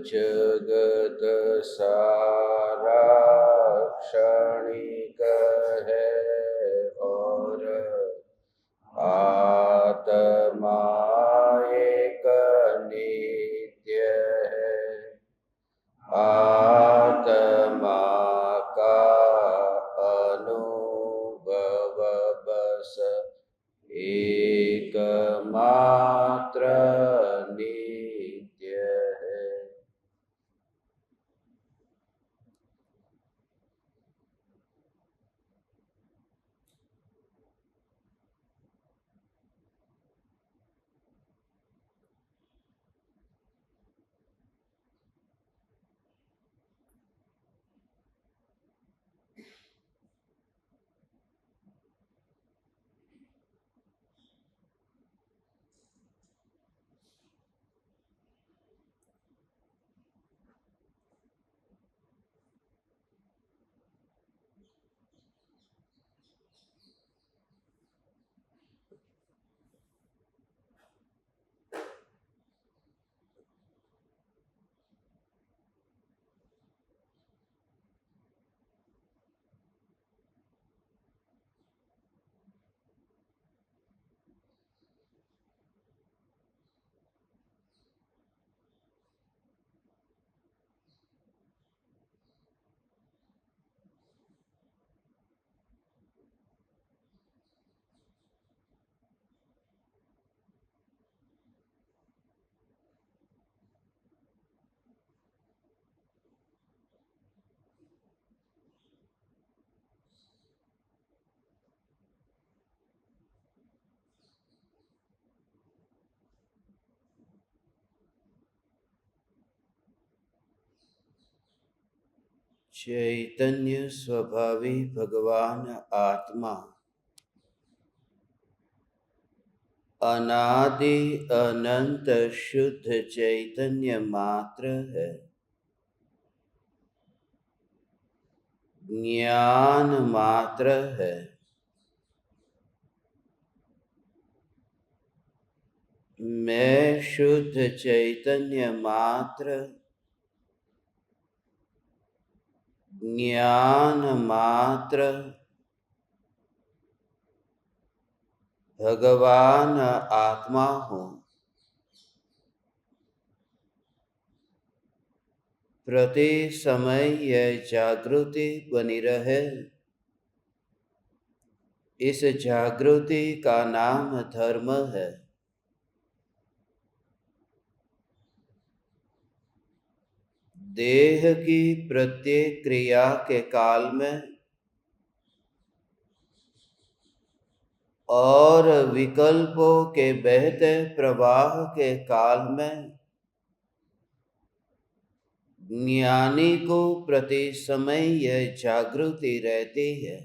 जगत सारा क्षणिक है और आत्मा एक नित्य है। आत्मा का अनुभव बस एकमात्र नित्य है। चैतन्य स्वभावी भगवान आत्मा अनादि अनंत शुद्ध चैतन्य मात्र है। ज्ञान मात्र है। मैं शुद्ध चैतन्य मात्र, ज्ञान मात्र, भगवान आत्मा हूँ। प्रति समय यह जागृति बनी रहे, इस जागृति का नाम धर्म है। देह की प्रत्येक क्रिया के काल में और विकल्पों के बहते प्रवाह के काल में ज्ञानी को प्रति समय यह जागृति रहती है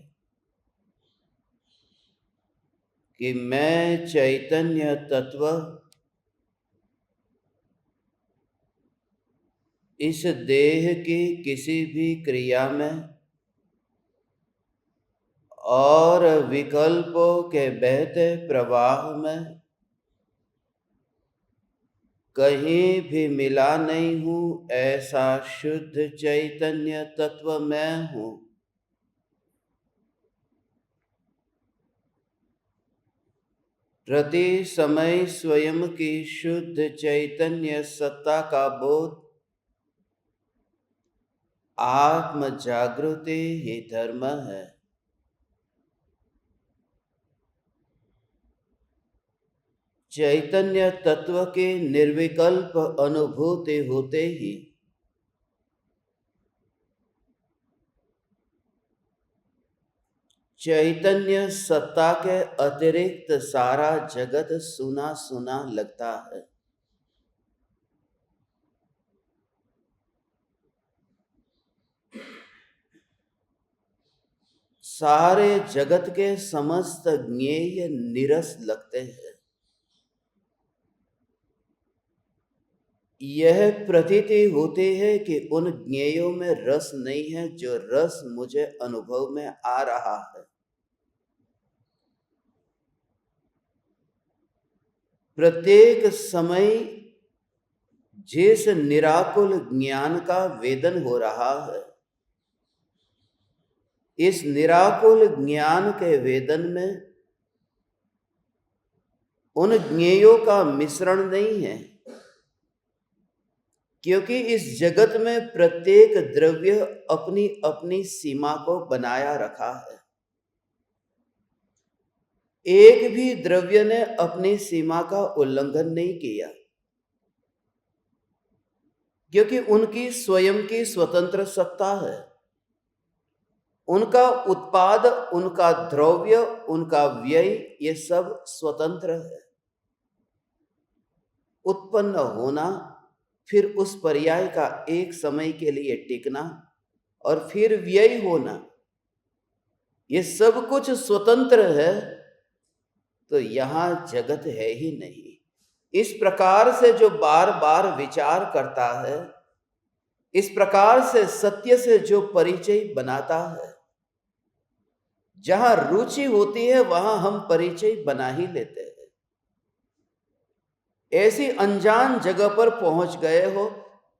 कि मैं चैतन्य तत्व इस देह की किसी भी क्रिया में और विकल्पों के बहते प्रवाह में कहीं भी मिला नहीं हूँ। ऐसा शुद्ध चैतन्य तत्व मैं हूँ। प्रति समय स्वयं की शुद्ध चैतन्य सत्ता का बोध आत्म जागृति ही धर्म है। चैतन्य तत्व की निर्विकल्प अनुभूति होते ही चैतन्य सत्ता के अतिरिक्त सारा जगत सुना सुना लगता है। सारे जगत के समस्त ज्ञेय निरस लगते हैं। यह प्रतीति होती है कि उन ज्ञेयों में रस नहीं है जो रस मुझे अनुभव में आ रहा है। प्रत्येक समय जिस निराकुल ज्ञान का वेदन हो रहा है, इस निराकुल ज्ञान के वेदन में उन ज्ञेयों का मिश्रण नहीं है, क्योंकि इस जगत में प्रत्येक द्रव्य अपनी अपनी सीमा को बनाया रखा है। एक भी द्रव्य ने अपनी सीमा का उल्लंघन नहीं किया, क्योंकि उनकी स्वयं की स्वतंत्र सत्ता है। उनका उत्पाद, उनका द्रव्य, उनका व्यय, ये सब स्वतंत्र है। उत्पन्न होना, फिर उस पर्याय का एक समय के लिए टिकना, और फिर व्यय होना, ये सब कुछ स्वतंत्र है। तो यहां जगत है ही नहीं। इस प्रकार से जो बार बार विचार करता है, इस प्रकार से सत्य से जो परिचय बनाता है, जहां रुचि होती है वहां हम परिचय बना ही लेते हैं। ऐसी अनजान जगह पर पहुंच गए हो,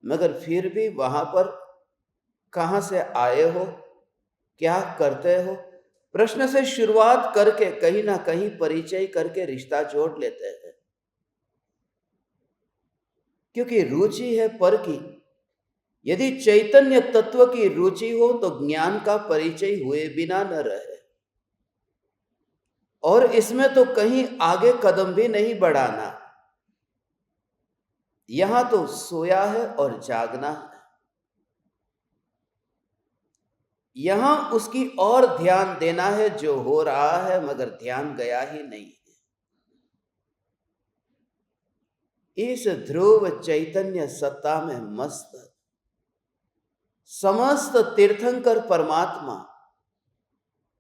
मगर फिर भी वहां पर कहां से आए हो, क्या करते हो, प्रश्न से शुरुआत करके कहीं ना कहीं परिचय करके रिश्ता जोड़ लेते हैं। क्योंकि रुचि है पर की। यदि चैतन्य तत्व की रुचि हो तो ज्ञान का परिचय हुए बिना न रहे, और इसमें तो कहीं आगे कदम भी नहीं बढ़ाना। यहां तो सोया है और जागना है। यहां उसकी और ध्यान देना है जो हो रहा है, मगर ध्यान गया ही नहीं है। इस ध्रुव चैतन्य सत्ता में मस्त समस्त तीर्थंकर परमात्मा,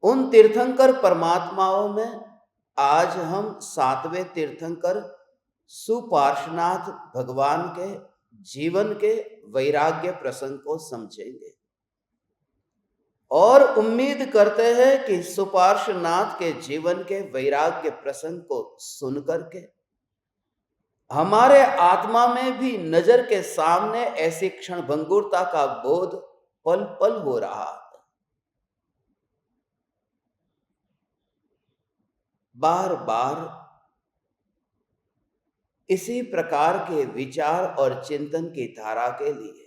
उन तीर्थंकर परमात्माओं में आज हम 7वें तीर्थंकर सुपार्श्वनाथ भगवान के जीवन के वैराग्य प्रसंग को समझेंगे, और उम्मीद करते हैं कि सुपार्श्वनाथ के जीवन के वैराग्य प्रसंग को सुनकर के हमारे आत्मा में भी नजर के सामने ऐसी क्षणभंगुरता का बोध पल पल हो रहा है। बार बार इसी प्रकार के विचार और चिंतन की धारा के लिए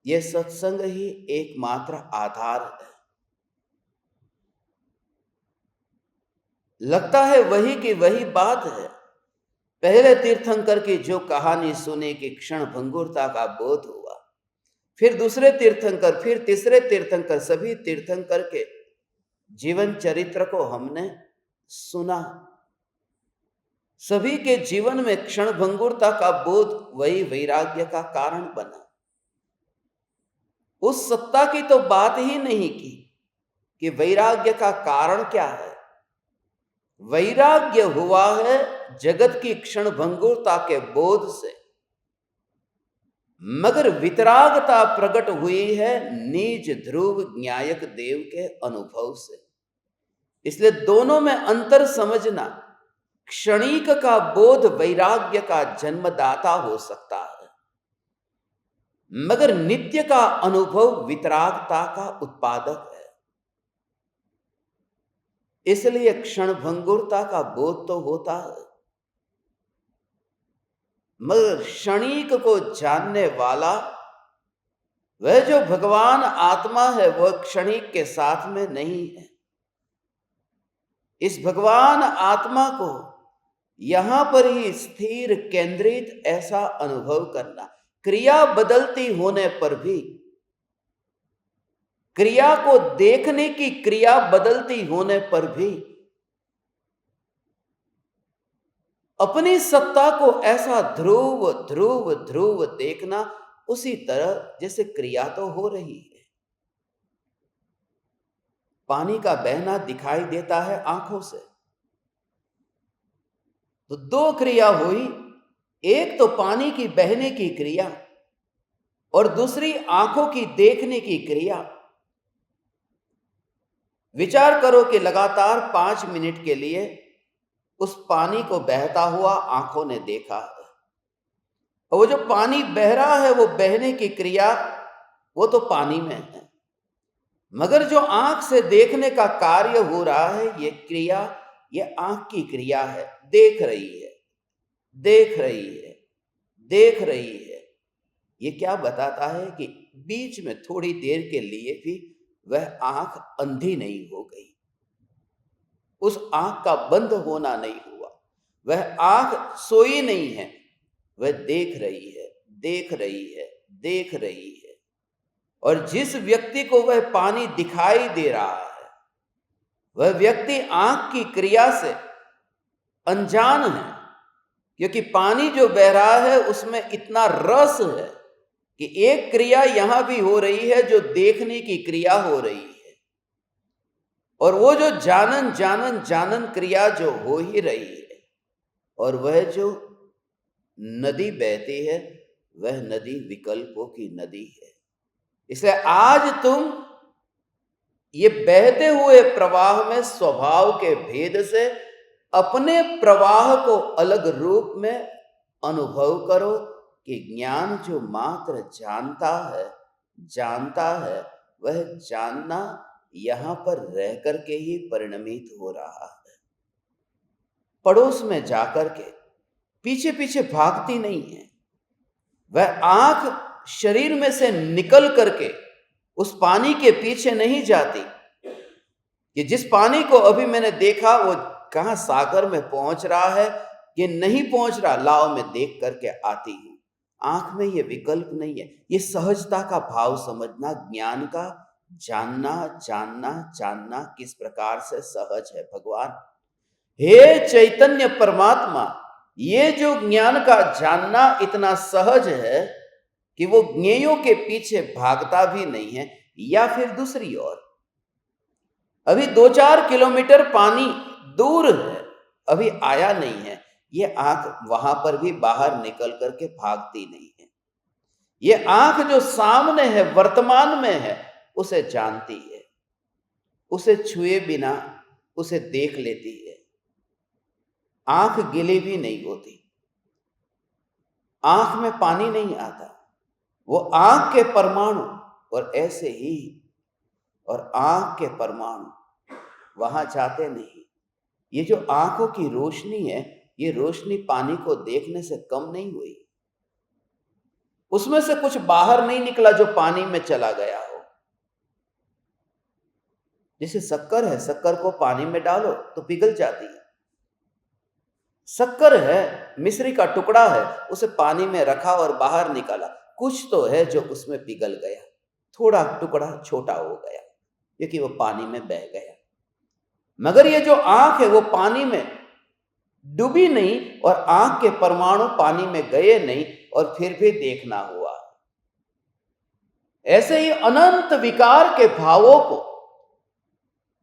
यह सत्संग ही एकमात्र आधार है। लगता है वही की वही बात है। पहले तीर्थंकर की जो कहानी सुनी कि क्षण भंगुरता का बोध हुआ, फिर दूसरे तीर्थंकर, फिर तीसरे तीर्थंकर, सभी तीर्थंकर के जीवन चरित्र को हमने सुना। सभी के जीवन में क्षण भंगुरता का बोध वही वैराग्य का कारण बना। उस सत्ता की तो बात ही नहीं की कि वैराग्य का कारण क्या है। वैराग्य हुआ है जगत की क्षण भंगुरता के बोध से, मगर वितरागता प्रकट हुई है निज ध्रुव न्यायक देव के अनुभव से। इसलिए दोनों में अंतर समझना। क्षणिक का बोध वैराग्य का जन्मदाता हो सकता है, मगर नित्य का अनुभव वितरागता का उत्पादक है। इसलिए क्षण भंगुरता का बोध तो होता है, मगर क्षणिक को जानने वाला वह जो भगवान आत्मा है, वह क्षणिक के साथ में नहीं है। इस भगवान आत्मा को यहां पर ही स्थिर केंद्रित ऐसा अनुभव करना। क्रिया बदलती होने पर भी, क्रिया को देखने की क्रिया बदलती होने पर भी अपनी सत्ता को ऐसा ध्रुव ध्रुव ध्रुव देखना, उसी तरह जैसे क्रिया तो हो रही है। पानी का बहना दिखाई देता है आंखों से, तो दो क्रिया हुई। एक तो पानी की बहने की क्रिया, और दूसरी आंखों की देखने की क्रिया। विचार करो कि लगातार 5 मिनट के लिए उस पानी को बहता हुआ आंखों ने देखा है। और वो जो पानी बह रहा है, वो बहने की क्रिया वो तो पानी में है, मगर जो आंख से देखने का कार्य हो रहा है, ये क्रिया, ये आंख की क्रिया है। देख रही है, देख रही है, देख रही है। ये क्या बताता है कि बीच में थोड़ी देर के लिए भी वह आंख अंधी नहीं हो गई, उस आंख का बंद होना नहीं हुआ, वह आंख सोई नहीं है, वह देख रही है, देख रही है, देख रही है। और जिस व्यक्ति को वह पानी दिखाई दे रहा है, वह व्यक्ति आंख की क्रिया से अनजान है, क्योंकि पानी जो बह रहा है उसमें इतना रस है कि एक क्रिया यहां भी हो रही है जो देखने की क्रिया हो रही है, और वो जो जानन जानन जानन क्रिया जो हो ही रही है, और वह जो नदी बहती है, वह नदी विकल्पों की नदी है। इसलिए आज तुम ये बहते हुए प्रवाह में स्वभाव के भेद से अपने प्रवाह को अलग रूप में अनुभव करो कि ज्ञान जो मात्र जानता है, वह जानना यहां पर रह करके ही परिणमित हो रहा है। पड़ोस में जाकर के पीछे पीछे भागती नहीं है। वह आंख शरीर में से निकल करके उस पानी के पीछे नहीं जाती कि जिस पानी को अभी मैंने देखा वो कहां सागर में पहुंच रहा है कि नहीं पहुंच रहा, लाओ मैं देख करके आती हूं। आंख में ये विकल्प नहीं है। ये सहजता का भाव समझना, ज्ञान का जानना जानना जानना किस प्रकार से सहज है। भगवान, हे चैतन्य परमात्मा, ये जो ज्ञान का जानना इतना सहज है कि वो ज्ञेयों के पीछे भागता भी नहीं है। या फिर दूसरी ओर, अभी 2-4 किलोमीटर पानी दूर है, अभी आया नहीं है, ये आंख वहां पर भी बाहर निकल करके भागती नहीं है। ये आंख जो सामने है, वर्तमान में है, उसे जानती है, उसे छुए बिना उसे देख लेती है। आंख गिली भी नहीं होती, आंख में पानी नहीं आता, वो आंख के परमाणु, और ऐसे ही और आंख के परमाणु वहां जाते नहीं। ये जो आंखों की रोशनी है, ये रोशनी पानी को देखने से कम नहीं हुई, उसमें से कुछ बाहर नहीं निकला जो पानी में चला गया हो। जैसे शक्कर है, शक्कर को पानी में डालो तो पिघल जाती है। शक्कर है, मिश्री का टुकड़ा है, उसे पानी में रखा और बाहर निकाला, कुछ तो है जो उसमें पिघल गया, थोड़ा टुकड़ा छोटा हो गया क्योंकि वो पानी में बह गया। मगर ये जो आंख है वो पानी में डूबी नहीं, और आंख के परमाणु पानी में गए नहीं, और फिर भी देखना हुआ। ऐसे ही अनंत विकार के भावों को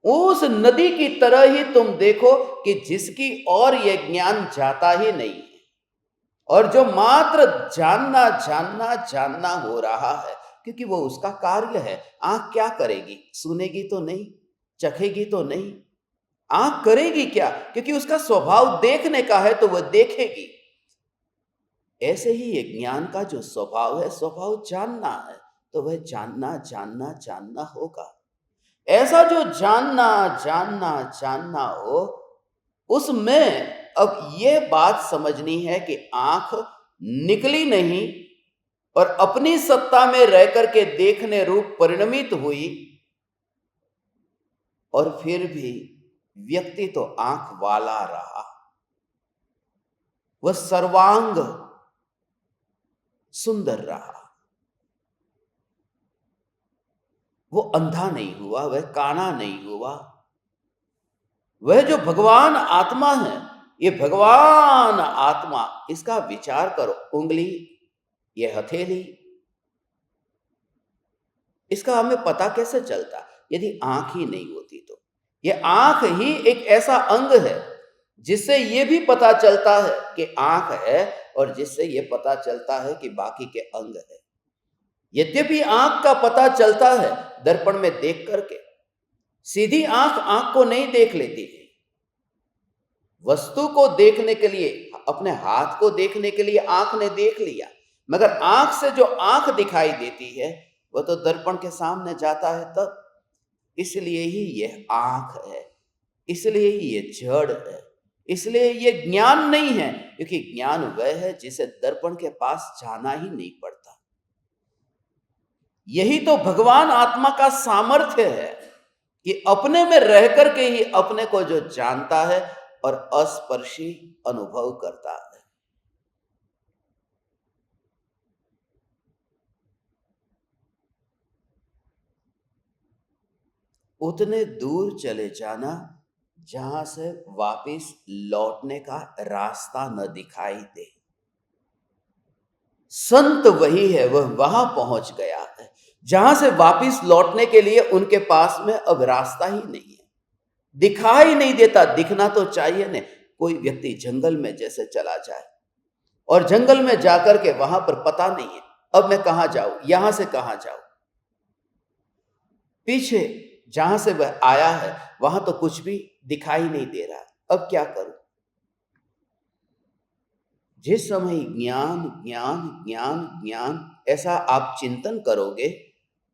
उस नदी की तरह ही तुम देखो कि जिसकी ओर यह ज्ञान जाता ही नहीं है, और जो मात्र जानना जानना जानना हो रहा है, क्योंकि वो उसका कार्य है। आंख क्या करेगी? सुनेगी तो नहीं, चखेगी तो नहीं, आंख करेगी क्या? क्योंकि उसका स्वभाव देखने का है तो वह देखेगी। ऐसे ही ये ज्ञान का जो स्वभाव है, स्वभाव जानना है, तो वह जानना जानना जानना होगा। ऐसा जो जानना जानना जानना हो, उसमें अब यह बात समझनी है कि आंख निकली नहीं और अपनी सत्ता में रह करके देखने रूप परिणमित हुई, और फिर भी व्यक्ति तो आंख वाला रहा, वह सर्वांग सुंदर रहा, वो अंधा नहीं हुआ, वह काना नहीं हुआ। वह जो भगवान आत्मा है, ये भगवान आत्मा, इसका विचार करो। उंगली, ये हथेली, इसका हमें पता कैसे चलता? यदि आंख ही नहीं होती तो। ये आंख ही एक ऐसा अंग है जिससे ये भी पता चलता है कि आंख है, और जिससे ये पता चलता है कि बाकी के अंग है। यद्यपि आंख का पता चलता है दर्पण में देख करके, सीधी आंख आंख को नहीं देख लेती है। वस्तु को देखने के लिए, अपने हाथ को देखने के लिए आंख ने देख लिया, मगर आंख से जो आंख दिखाई देती है वह तो दर्पण के सामने जाता है तब। इसलिए ही यह आंख है, इसलिए ही ये जड़ है, इसलिए ये ज्ञान नहीं है, क्योंकि ज्ञान वह है जिसे दर्पण के पास जाना ही नहीं पड़ता। यही तो भगवान आत्मा का सामर्थ्य है कि अपने में रह करके ही अपने को जो जानता है और अस्पर्शी अनुभव करता है। उतने दूर चले जाना जहां से वापस लौटने का रास्ता न दिखाई दे। संत वही है, वह वहां पहुंच गया है जहां से वापस लौटने के लिए उनके पास में अब रास्ता ही नहीं है, दिखाई नहीं देता। दिखना तो चाहिए न। कोई व्यक्ति जंगल में जैसे चला जाए और जंगल में जाकर के वहां पर पता नहीं है अब मैं कहां जाऊं, यहां से कहां जाऊं। पीछे जहां से वह आया है वहां तो कुछ भी दिखाई नहीं दे रहा, अब क्या करूं। जिस समय ज्ञान ज्ञान ज्ञान ज्ञान ऐसा आप चिंतन करोगे,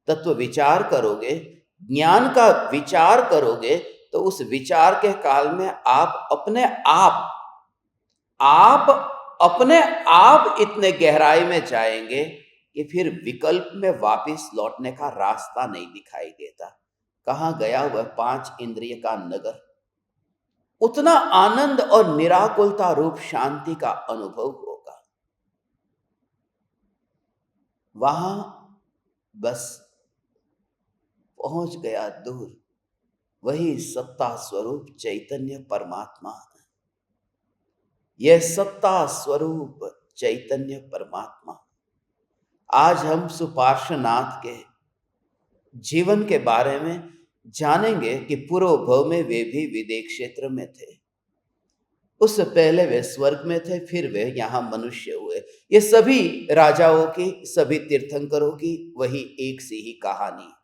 तत्व विचार करोगे, ज्ञान का विचार करोगे, तो उस विचार के काल में आप अपने आप इतने गहराई में जाएंगे कि फिर विकल्प में वापस लौटने का रास्ता नहीं दिखाई देता। कहां गया वह 5 इंद्रिय का नगर। उतना आनंद और निराकुलता रूप शांति का अनुभव होगा। वहां बस पहुंच गया दूर वही सत्ता स्वरूप चैतन्य परमात्मा है। यह सत्ता स्वरूप चैतन्य परमात्मा। आज हम सुपार्श्वनाथ के जीवन के बारे में जानेंगे कि पूर्व भव में वे भी विदेह क्षेत्र में थे। उससे पहले वे स्वर्ग में थे, फिर वे यहां मनुष्य हुए। ये सभी राजाओं की, सभी तीर्थंकरों की वही एक सी ही कहानी है।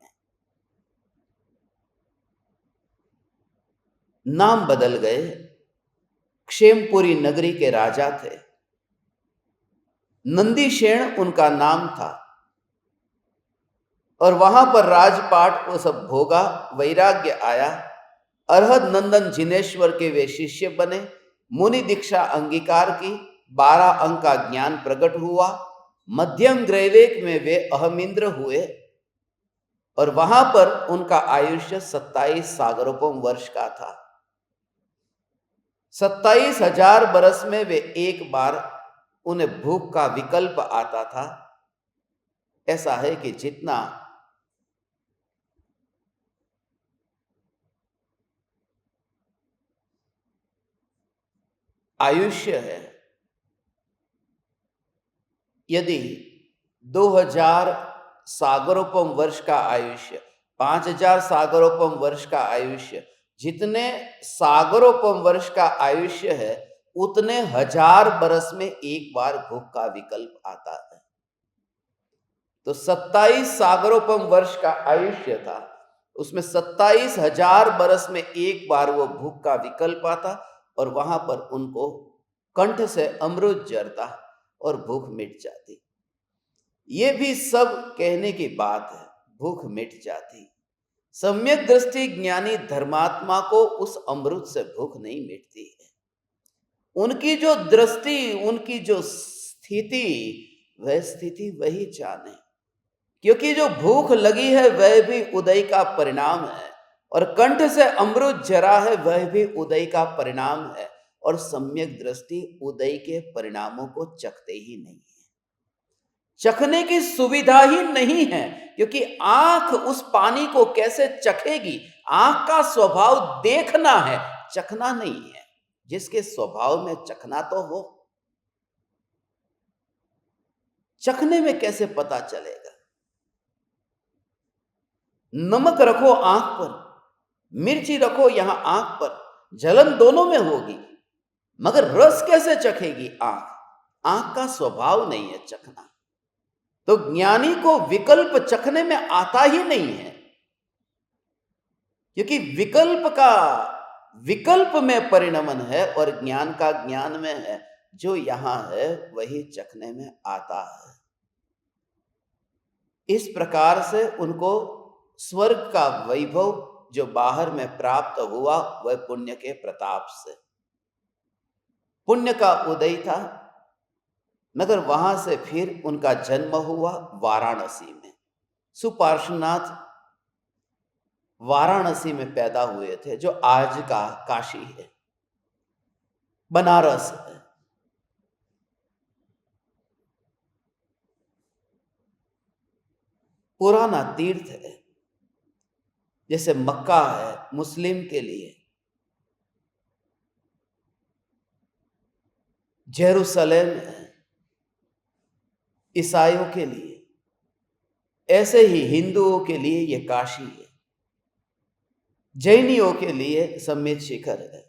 नाम बदल गए। क्षेमपुरी नगरी के राजा थे, नंदीशेन उनका नाम था, और वहां पर राजपाट वो सब भोगा, वैराग्य आया। अरहद नंदन जिनेश्वर के वे शिष्य बने, मुनि दीक्षा अंगीकार की, 12 अंक का ज्ञान प्रकट हुआ। मध्यम ग्रैवेक में वे अहमिंद्र हुए और वहां पर उनका आयुष्य 27 सागरोपम वर्ष का था। 27,000 बरस में वे एक बार उन्हें भूख का विकल्प आता था। ऐसा है कि जितना आयुष्य है, यदि 2000 सागरोपम वर्ष का आयुष्य, 5000 सागरोपम वर्ष का आयुष्य, जितने सागरोपम वर्ष का आयुष्य है उतने 1000 बरस में एक बार भूख का विकल्प आता है। तो 27 सागरोपम वर्ष का आयुष्य था, उसमें 27,000 बरस में एक बार वो भूख का विकल्प आता और वहां पर उनको कंठ से अमृत झरता और भूख मिट जाती। ये भी सब कहने की बात है, भूख मिट जाती। सम्यक दृष्टि ज्ञानी धर्मात्मा को उस अमृत से भूख नहीं मिटती है। उनकी जो दृष्टि, उनकी जो स्थिति, वह स्थिति वही जाने, क्योंकि जो भूख लगी है वह भी उदय का परिणाम है, और कंठ से अमृत जरा है वह भी उदय का परिणाम है। और सम्यक दृष्टि उदय के परिणामों को चखते ही नहीं है, चखने की सुविधा ही नहीं है, क्योंकि आंख उस पानी को कैसे चखेगी। आंख का स्वभाव देखना है, चखना नहीं है। जिसके स्वभाव में चखना तो हो, चखने में कैसे पता चलेगा। नमक रखो आंख पर, मिर्ची रखो यहां आंख पर, जलन दोनों में होगी, मगर रस कैसे चखेगी आंख। आंख का स्वभाव नहीं है चखना। तो ज्ञानी को विकल्प चखने में आता ही नहीं है, क्योंकि विकल्प का विकल्प में परिणमन है और ज्ञान का ज्ञान में है। जो यहां है वही चखने में आता है। इस प्रकार से उनको स्वर्ग का वैभव जो बाहर में प्राप्त हुआ वह पुण्य के प्रताप से। पुण्य का उदय था, मगर वहां से फिर उनका जन्म हुआ वाराणसी में। सुपार्श्वनाथ वाराणसी में पैदा हुए थे, जो आज का काशी है, बनारस है। पुराना तीर्थ है, जैसे मक्का है मुस्लिम के लिए, जेरूसलेम है ईसाइयों के लिए, ऐसे ही हिंदुओं के लिए ये काशी है, जैनियों के लिए सम्मित शिखर है।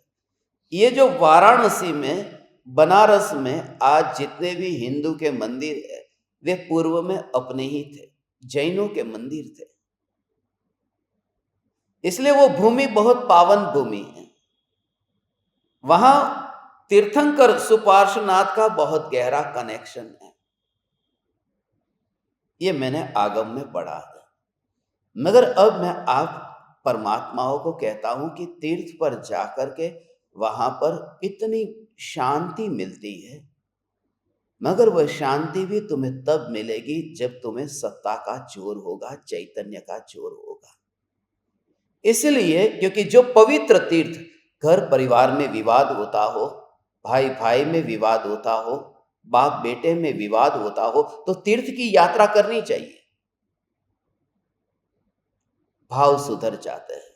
ये जो वाराणसी में, बनारस में आज जितने भी हिंदू के मंदिर है वे पूर्व में अपने ही थे, जैनों के मंदिर थे। इसलिए वो भूमि बहुत पावन भूमि है। वहां तीर्थंकर सुपार्श्वनाथ का बहुत गहरा कनेक्शन है। ये मैंने आगम में पढ़ा है। मगर अब मैं आप परमात्माओं को कहता हूं कि तीर्थ पर जाकर के वहां पर इतनी शांति मिलती है, मगर वह शांति भी तुम्हें तब मिलेगी जब तुम्हें सत्ता का जोर होगा, चैतन्य का जोर होगा। इसलिए क्योंकि जो पवित्र तीर्थ, घर परिवार में विवाद होता हो, भाई भाई में विवाद होता हो, बाप बेटे में विवाद होता हो, तो तीर्थ की यात्रा करनी चाहिए, भाव सुधर जाते हैं।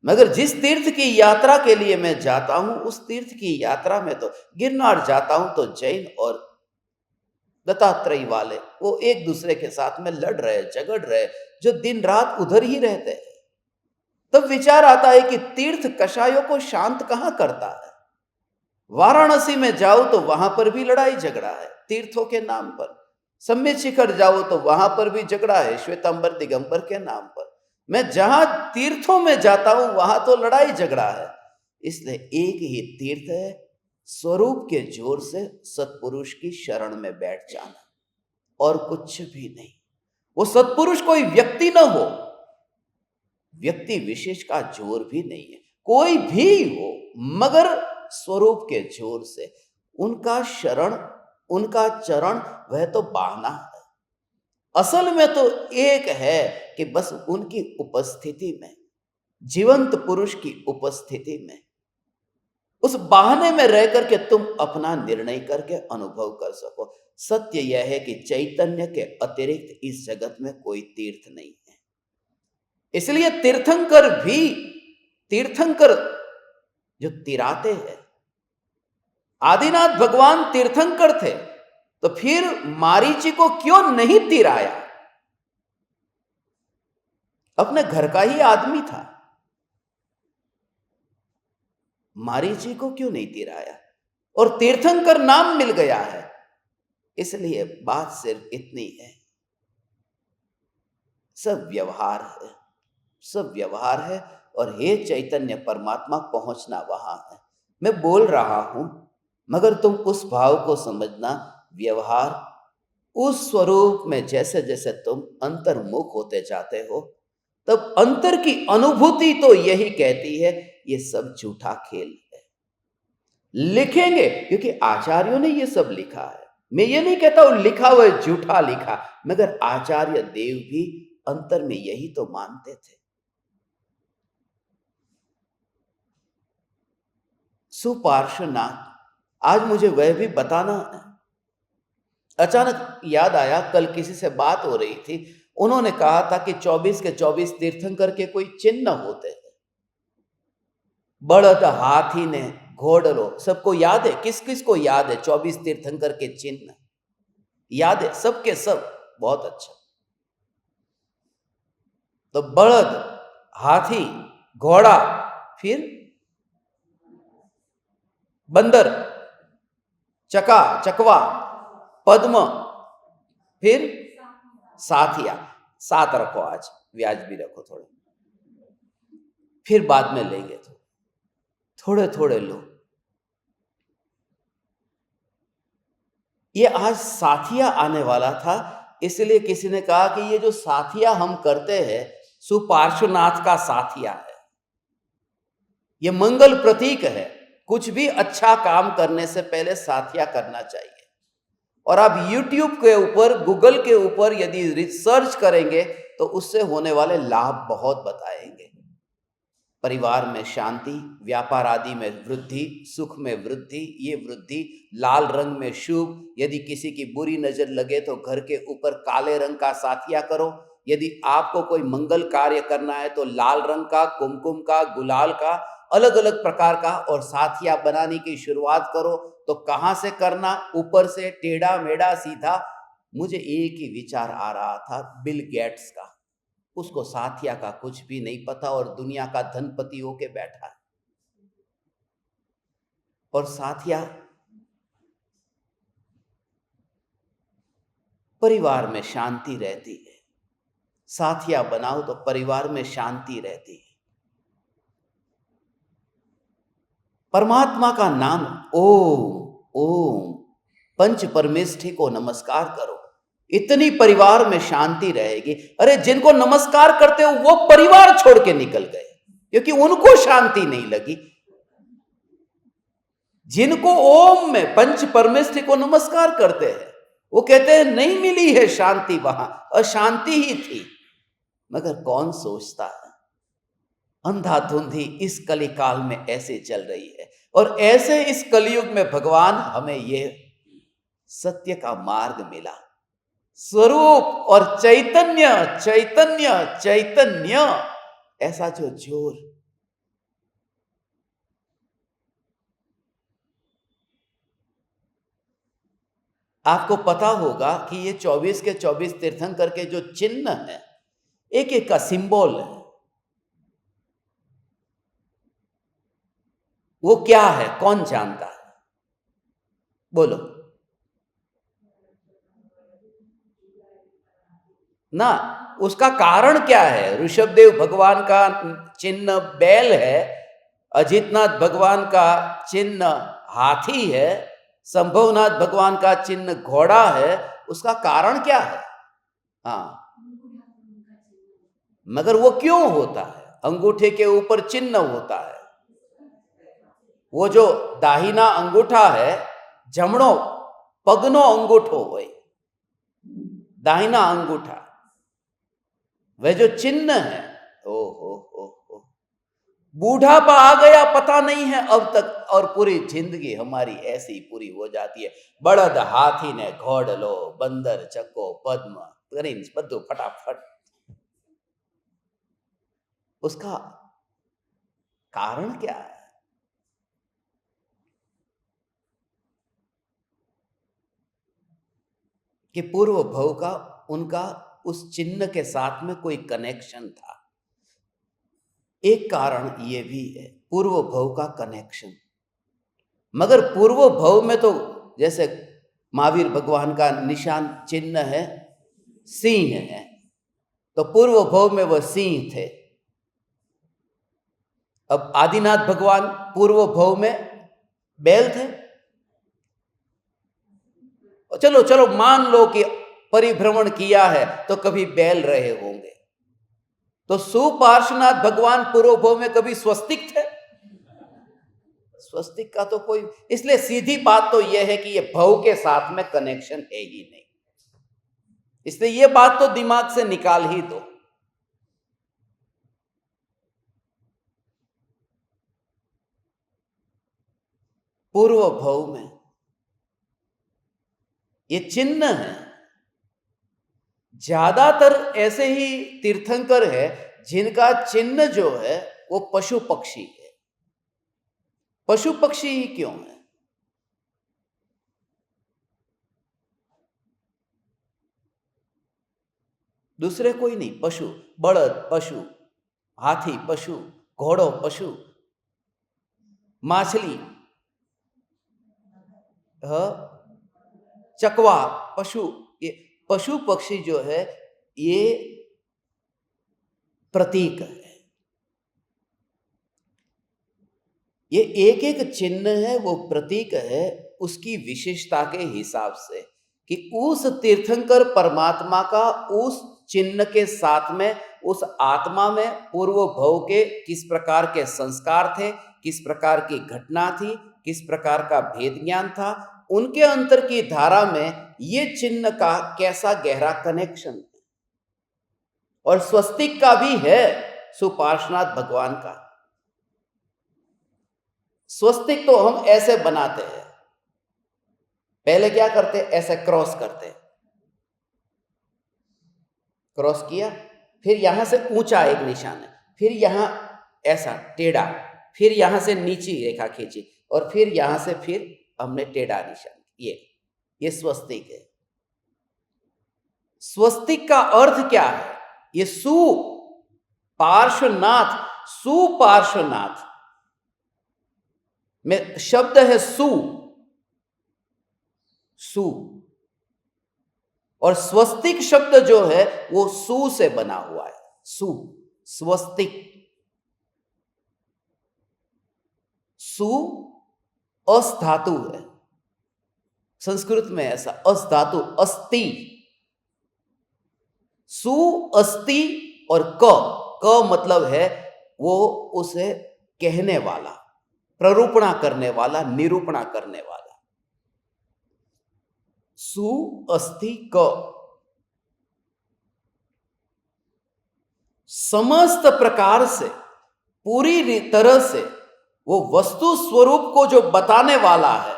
मगर जिस तीर्थ की यात्रा के लिए मैं जाता हूं, उस तीर्थ की यात्रा में तो गिरनार जाता हूं तो जैन और दत्तात्रेय वाले वो एक दूसरे के साथ में लड़ रहे, झगड़ रहे, जो दिन रात उधर ही रहते हैं। तब विचार आता है कि तीर्थ कषायों को शांत कहां करता है। वाराणसी में जाओ तो वहां पर भी लड़ाई झगड़ा है तीर्थों के नाम पर। सम्मित शिखर जाओ तो वहां पर भी झगड़ा है श्वेतांबर दिगंबर के नाम पर। मैं जहां तीर्थों में जाता हूं वहां तो लड़ाई झगड़ा है। इसलिए एक ही तीर्थ है, स्वरूप के जोर से सत्पुरुष की शरण में बैठ जाना, और कुछ भी नहीं। वो सत्पुरुष कोई व्यक्ति न हो, व्यक्ति विशेष का जोर भी नहीं है, कोई भी हो, मगर स्वरूप के जोर से उनका शरण, उनका चरण वह तो बहाना है। असल में तो एक है कि बस उनकी उपस्थिति में, जीवंत पुरुष की उपस्थिति में, उस बहाने में रह करके तुम अपना निर्णय करके अनुभव कर सको। सत्य यह है कि चैतन्य के अतिरिक्त इस जगत में कोई तीर्थ नहीं है। इसलिए तीर्थंकर भी, तीर्थंकर जो तिराते हैं, आदिनाथ भगवान तीर्थंकर थे, तो फिर मारीची को क्यों नहीं तिराया? अपने घर का ही आदमी था, मारीची को क्यों नहीं तिराया? और तीर्थंकर नाम मिल गया है। इसलिए बात सिर्फ इतनी है, सब व्यवहार है, सब व्यवहार है, और हे चैतन्य परमात्मा पहुंचना वहां है। मैं बोल रहा हूं, मगर तुम उस भाव को समझना। व्यवहार उस स्वरूप में जैसे जैसे तुम अंतर्मुख होते जाते हो, तब अंतर की अनुभूति तो यही कहती है ये सब झूठा खेल है। लिखेंगे क्योंकि आचार्यों ने ये सब लिखा है। मैं ये नहीं कहता हूं लिखा हुआ झूठा लिखा, मगर आचार्य देव भी अंतर में यही तो मानते थे। सुपार्श्वनाथ, आज मुझे वह भी बताना है। अचानक याद आया, कल किसी से बात हो रही थी, उन्होंने कहा था कि 24 के 24 तीर्थंकर के कोई चिन्ह होते हैं। बड़द, हाथी ने, घोड़लो, सबको याद है? किस किस को याद है 24 तीर्थंकर के चिन्ह? याद है सबके सब? बहुत अच्छा। तो बड़द, हाथी, घोड़ा, फिर बंदर, चका, चकवा, पद्म, फिर साथिया। 7 रखो, आज व्याज भी रखो थोड़े, फिर बाद में लेंगे। तो थोड़े थोड़े लो। ये आज साथिया आने वाला था, इसलिए किसी ने कहा कि ये जो साथिया हम करते हैं, सुपार्श्वनाथ का साथिया है, ये मंगल प्रतीक है। कुछ भी अच्छा काम करने से पहले साथिया करना चाहिए। और आप YouTube के ऊपर, गूगल के ऊपर यदि रिसर्च करेंगे तो उससे होने वाले लाभ बहुत बताएंगे। परिवार में शांति, व्यापार आदि में वृद्धि, सुख में वृद्धि, ये वृद्धि लाल रंग में शुभ। यदि किसी की बुरी नजर लगे तो घर के ऊपर काले रंग का साथिया करो। यदि आपको कोई मंगल कार्य करना है तो लाल रंग का, कुमकुम का, गुलाल का, अलग अलग प्रकार का और साथिया बनाने की शुरुआत करो। तो कहां से करना? ऊपर से, टेढ़ा मेढ़ा, सीधा? मुझे एक ही विचार आ रहा था, बिल गेट्स का। उसको साथिया का कुछ भी नहीं पता और दुनिया का धनपति होके बैठा है। और साथिया परिवार में शांति रहती है। साथिया बनाओ तो परिवार में शांति रहती है। परमात्मा का नाम ओम ओम, पंच परमेष्ठी को नमस्कार करो, इतनी परिवार में शांति रहेगी। अरे जिनको नमस्कार करते हो वो परिवार छोड़ के निकल गए क्योंकि उनको शांति नहीं लगी। जिनको ओम में, पंच परमेष्ठी को नमस्कार करते हैं, वो कहते हैं नहीं मिली है शांति, वहां अशांति ही थी। मगर कौन सोचता है, अंधाधुंधी इस कलिकाल में ऐसे चल रही है। और ऐसे इस कलयुग में भगवान हमें ये सत्य का मार्ग मिला, स्वरूप और चैतन्य चैतन्य चैतन्य, ऐसा जो जोर। आपको पता होगा कि ये 24 के 24 तीर्थंकर के जो चिन्ह है, एक एक का सिंबल है। वो क्या है, कौन जानता है? बोलो ना। उसका कारण क्या है? ऋषभदेव भगवान का चिन्ह बैल है, अजितनाथ भगवान का चिन्ह हाथी है, संभवनाथ भगवान का चिन्ह घोड़ा है। उसका कारण क्या है? हाँ, मगर वो क्यों होता है? अंगूठे के ऊपर चिन्ह होता है। वो जो दाहिना अंगूठा है, जमणो पगनो अंगूठो होय, दाहिना अंगूठा, वह जो चिन्ह है। ओ हो, बूढ़ापा आ गया पता नहीं है अब तक, और पूरी जिंदगी हमारी ऐसी पूरी हो जाती है। बड़द हाथी ने घोड़लो, बंदर चक्को पद्म, बद्दू फटाफट। उसका कारण क्या है? कि पूर्व भव का, उनका उस चिन्ह के साथ में कोई कनेक्शन था। एक कारण ये भी है, पूर्व भव का कनेक्शन। मगर पूर्व भव में तो जैसे महावीर भगवान का निशान चिन्ह है, सिंह है, तो पूर्व भव में वह सिंह थे। अब आदिनाथ भगवान पूर्व भव में बैल थे। चलो चलो मान लो कि परिभ्रमण किया है तो कभी बैल रहे होंगे, तो सुपार्श्वनाथ भगवान पूर्व भव में कभी स्वस्तिक थे? स्वस्तिक का तो कोई, इसलिए सीधी बात तो यह है कि ये भव के साथ में कनेक्शन है ही नहीं। इसलिए ये बात तो दिमाग से निकाल ही दो। पूर्व भव में ये चिन्ह है। ज्यादातर ऐसे ही तीर्थंकर है जिनका चिन्ह जो है वो पशु पक्षी है। पशु पक्षी ही क्यों है? दूसरे कोई नहीं, पशु, बड़द पशु, हाथी पशु, घोड़ो पशु, माछली, चकवा पशु। ये पशु पक्षी जो है ये प्रतीक है। ये एक एक चिन्ह है, वो प्रतीक है उसकी विशेषता के हिसाब से कि उस तीर्थंकर परमात्मा का उस चिन्ह के साथ में उस आत्मा में पूर्व भव के किस प्रकार के संस्कार थे, किस प्रकार की घटना थी, किस प्रकार का भेद ज्ञान था, उनके अंतर की धारा में ये चिन्ह का कैसा गहरा कनेक्शन है। और स्वस्तिक का भी है सुपार्श्वनाथ भगवान का। स्वस्तिक तो हम ऐसे बनाते हैं, पहले क्या करते, ऐसे क्रॉस करते, क्रॉस किया, फिर यहां से ऊंचा एक निशान है, फिर यहां ऐसा टेढ़ा, फिर यहां से नीची रेखा खींची, और फिर यहां से फिर हमने टेढ़ा निशान, ये स्वस्तिक है। स्वस्तिक का अर्थ क्या है? ये सुपार्श्वनाथ, सुपार्श्वनाथ में शब्द है सु, सु, और स्वस्तिक शब्द जो है वो सु से बना हुआ है, सु, स्वस्तिक। सु अस धातु है, संस्कृत में ऐसा अस धातु, अस्ति, सु अस्ति, और क मतलब है वो उसे कहने वाला, प्ररूपणा करने वाला, निरूपणा करने वाला। सु अस्ति क, समस्त प्रकार से, पूरी तरह से वो वस्तु स्वरूप को जो बताने वाला है,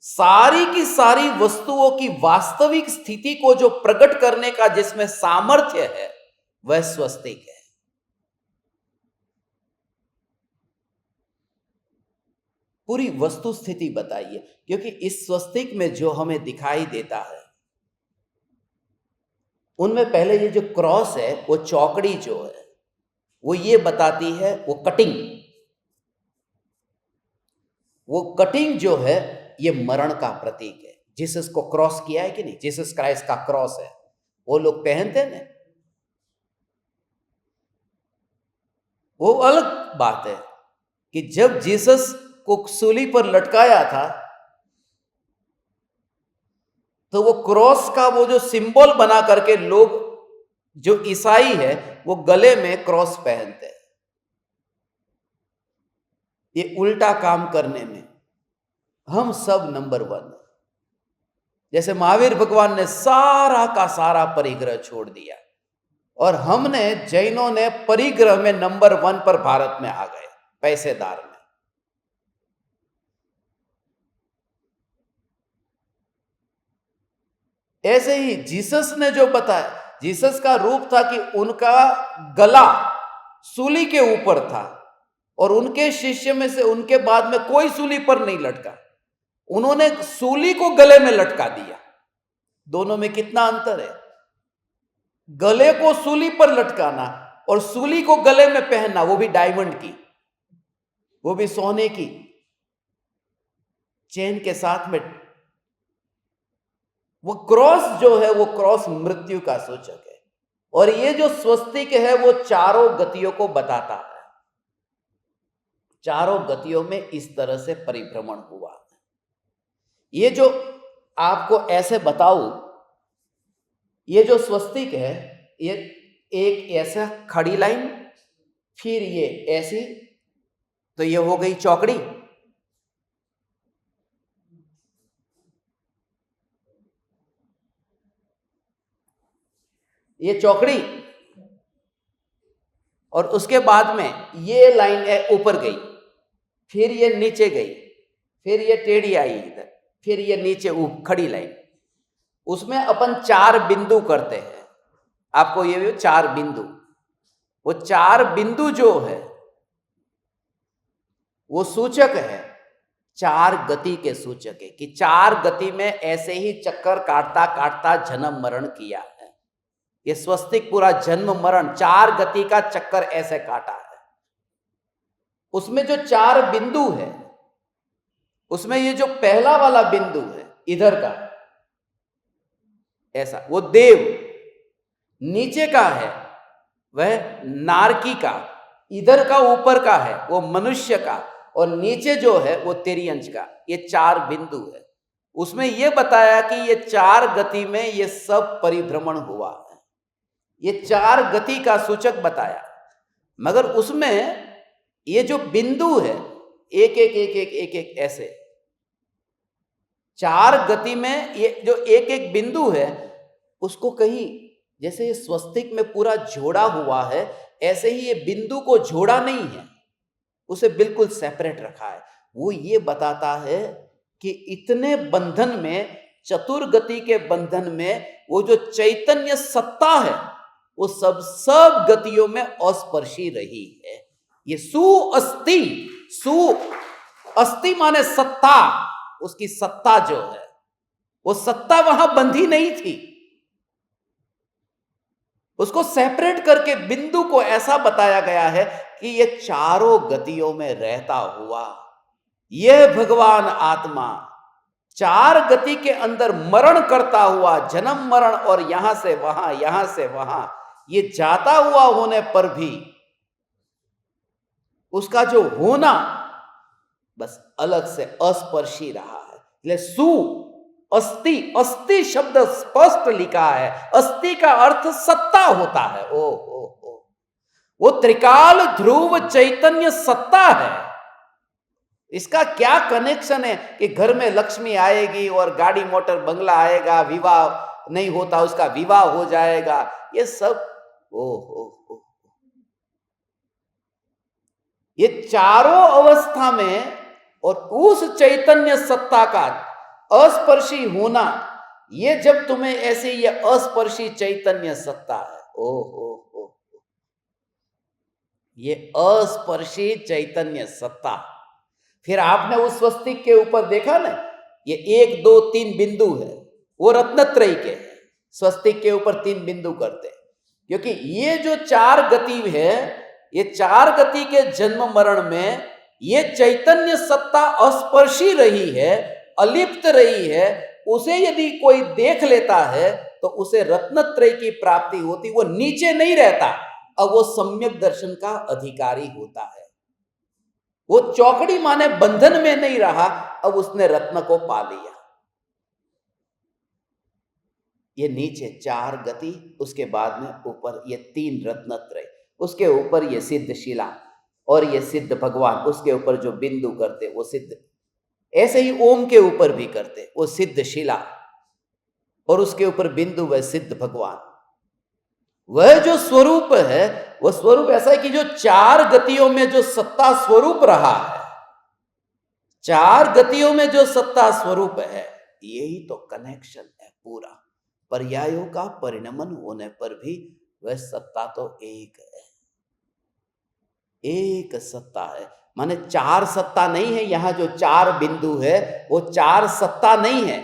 सारी की सारी वस्तुओं की वास्तविक स्थिति को जो प्रकट करने का जिसमें सामर्थ्य है, वह स्वस्तिक है। पूरी वस्तु स्थिति बताइए, क्योंकि इस स्वस्तिक में जो हमें दिखाई देता है, उनमें पहले ये जो क्रॉस है, वो चौकड़ी जो है वो ये बताती है, वो कटिंग, वो कटिंग जो है ये मरण का प्रतीक है। जीसस को क्रॉस किया है कि नहीं, जीसस क्राइस्ट का क्रॉस है, वो लोग पहनते ना, वो अलग बात है कि जब जीसस को सूली पर लटकाया था तो वो क्रॉस का वो जो सिंबल बना करके लोग जो ईसाई है वो गले में क्रॉस पहनते हैं। ये उल्टा काम करने में हम सब नंबर 1। जैसे महावीर भगवान ने सारा का सारा परिग्रह छोड़ दिया और हमने जैनों ने परिग्रह में नंबर 1 पर भारत में आ गए, पैसेदार में। ऐसे ही जीसस ने जो बताया, जीसस का रूप था कि उनका गला सूली के ऊपर था और उनके शिष्य में से उनके बाद में कोई सूली पर नहीं लटका, उन्होंने सूली को गले में लटका दिया। दोनों में कितना अंतर है, गले को सूली पर लटकाना और सूली को गले में पहनना, वो भी डायमंड की, वो भी सोने की चेन के साथ में। वो क्रॉस जो है वो क्रॉस मृत्यु का सूचक है और ये जो स्वस्तिक है वो चारों गतियों को बताता है। चारों गतियों में इस तरह से परिभ्रमण हुआ। ये जो आपको ऐसे बताऊं, ये जो स्वस्तिक है ये एक ऐसा खड़ी लाइन, फिर ये ऐसी, तो ये हो गई चौकड़ी। ये चौकड़ी और उसके बाद में ये लाइन है ऊपर गई, फिर ये नीचे गई, फिर ये टेढ़ी आई इधर, फिर ये नीचे खड़ी लाइन। उसमें अपन 4 बिंदु करते हैं। आपको ये भी 4 बिंदु, वो 4 बिंदु जो है वो सूचक है, 4 गति के सूचक है कि 4 गति में ऐसे ही चक्कर काटता काटता जन्म मरण किया है। ये स्वस्तिक पूरा जन्म मरण 4 गति का चक्कर ऐसे काटा है। उसमें जो 4 बिंदु है, उसमें ये जो पहला वाला बिंदु है इधर का, ऐसा वो देव, नीचे का है वह नारकी का, इधर का ऊपर का है वो मनुष्य का, और नीचे जो है वो तिर्यंच का, ये 4 बिंदु है। उसमें ये बताया कि ये 4 गति में ये सब परिभ्रमण हुआ है, ये 4 गति का सूचक बताया। मगर उसमें ये जो बिंदु है एक एक एक एक एक एक ऐसे 4 गति में ये जो एक एक बिंदु है उसको कहीं जैसे ये स्वस्तिक में पूरा जोड़ा हुआ है, ऐसे ही ये बिंदु को जोड़ा नहीं है, उसे बिल्कुल सेपरेट रखा है। वो ये बताता है कि इतने बंधन में, चतुर्गति के बंधन में वो जो चैतन्य सत्ता है वो सब गतियों में अस्पर्शी रही है। ये सुअस्ति, सुअस्ति माने सत्ता, उसकी सत्ता जो है वो सत्ता वहां बंधी नहीं थी। उसको सेपरेट करके बिंदु को ऐसा बताया गया है कि ये चारों गतियों में रहता हुआ यह भगवान आत्मा 4 गति के अंदर मरण करता हुआ, जन्म मरण और यहां से वहां ये जाता हुआ होने पर भी उसका जो होना बस अलग से अस्पर्शी रहा है। इसलिए सु अस्ति, अस्ति शब्द स्पष्ट लिखा है। अस्ति का अर्थ सत्ता होता है। ओ वो त्रिकाल ध्रुव चैतन्य सत्ता है। इसका क्या कनेक्शन है कि घर में लक्ष्मी आएगी और गाड़ी मोटर बंगला आएगा, विवाह नहीं होता उसका विवाह हो जाएगा, ये सब ये चारों अवस्था में और उस चैतन्य सत्ता का अस्पर्शी होना, ये जब तुम्हें ऐसे ये अस्पर्शी चैतन्य सत्ता है, ये अस्पर्शी चैतन्य सत्ता। फिर आपने उस स्वस्तिक के ऊपर देखा ना, ये 1 2 3 बिंदु है, वो रत्नत्रयी के स्वस्तिक के ऊपर 3 बिंदु करते, क्योंकि ये जो 4 गति है, ये 4 गति के जन्म मरण में ये चैतन्य सत्ता अस्पर्शी रही है, अलिप्त रही है। उसे यदि कोई देख लेता है तो उसे रत्नत्रय की प्राप्ति होती, वो नीचे नहीं रहता, अब वो सम्यक दर्शन का अधिकारी होता है। वो चौकड़ी माने बंधन में नहीं रहा, अब उसने रत्न को पा लिया। ये नीचे 4 गति, उसके बाद में ऊपर ये 3 रत्नत्रय, उसके ऊपर ये सिद्ध शिला और ये सिद्ध भगवान, उसके ऊपर जो बिंदु करते वो सिद्ध, ऐसे ही ओम के ऊपर भी करते वो सिद्ध शिला और उसके ऊपर बिंदु वह सिद्ध भगवान। वह जो स्वरूप है वह स्वरूप ऐसा है कि जो 4 गतियों में जो सत्ता स्वरूप रहा है, 4 गतियों में जो सत्ता स्वरूप है, यही तो कनेक्शन है पूरा। पर्यायों का परिणमन होने पर भी वह सत्ता तो एक है, एक सत्ता है। माने 4 सत्ता नहीं है। यहां जो 4 बिंदु है वो 4 सत्ता नहीं है।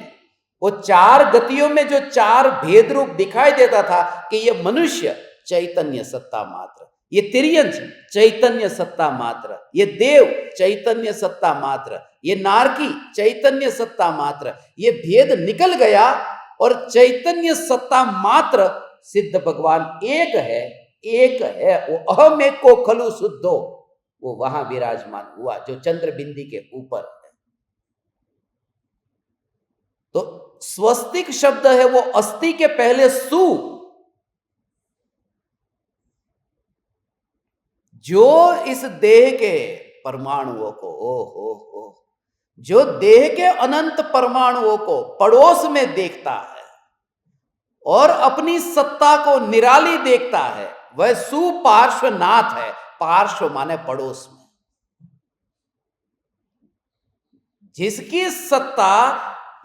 वो 4 गतियों में जो 4 भेद रूप दिखाई देता था कि ये मनुष्य चैतन्य सत्ता मात्र, ये तिर्यंच चैतन्य सत्ता मात्र, ये देव चैतन्य सत्ता मात्र, ये नारकी चैतन्य सत्ता मात्र, ये भेद निकल गया और चैतन्य सत्ता मात्र सिद्ध भगवान एक है, एक है। वो अहम एक को खलु शुद्धो, वो वहां विराजमान हुआ जो चंद्र बिंदी के ऊपर है। तो स्वस्तिक शब्द है वो अस्थि के पहले सु, जो इस देह के परमाणुओं को जो देह के अनंत परमाणुओं को पड़ोस में देखता है और अपनी सत्ता को निराली देखता है, वह सुपार्श्वनाथ है। पार्श्व माने पड़ोस में, जिसकी सत्ता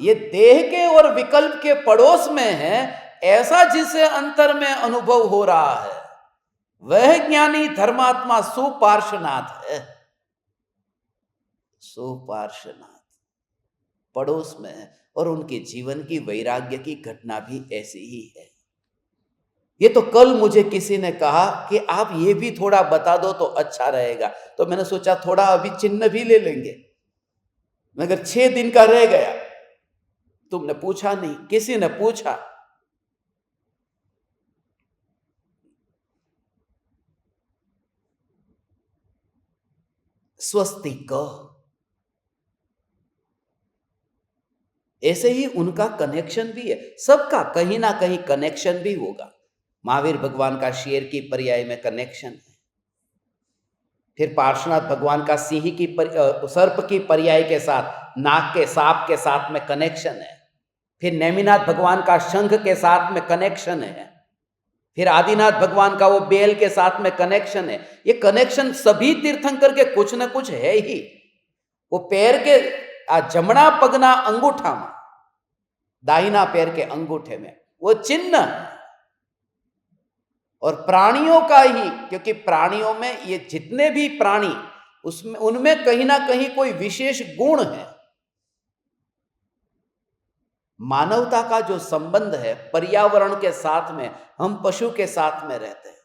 ये देह के और विकल्प के पड़ोस में है, ऐसा जिसे अंतर में अनुभव हो रहा है, वह ज्ञानी धर्मात्मा सुपार्श्वनाथ है। सुपार्श्वनाथ पड़ोस में है और उनके जीवन की वैराग्य की घटना भी ऐसी ही है। ये तो कल मुझे किसी ने कहा कि आप ये भी थोड़ा बता दो तो अच्छा रहेगा, तो मैंने सोचा थोड़ा अभी चिन्ह भी ले लेंगे, मगर 6 दिन का रह गया। तुमने पूछा नहीं, किसी ने पूछा। स्वस्तिक। ऐसे ही उनका कनेक्शन भी है, सबका कहीं ना कहीं कनेक्शन भी होगा। महावीर भगवान का शेर की पर्याय में कनेक्शन है, फिर पार्श्वनाथ भगवान का सिंह की सर्प की पर्याय के साथ, नाग के सांप के साथ में कनेक्शन है, फिर नेमिनाथ भगवान का शंख के साथ में कनेक्शन है, फिर आदिनाथ भगवान का वो बेल के साथ में कनेक्शन है। ये कनेक्शन सभी तीर्थंकर के कुछ न कुछ है ही। वो पैर के जमणा पगना अंगूठा में, दाहिना पैर के अंगूठे में वो चिन्ह है। और प्राणियों का ही, क्योंकि प्राणियों में ये जितने भी प्राणी, उसमें उनमें कहीं ना कहीं कोई विशेष गुण है। मानवता का जो संबंध है पर्यावरण के साथ में, हम पशु के साथ में रहते हैं,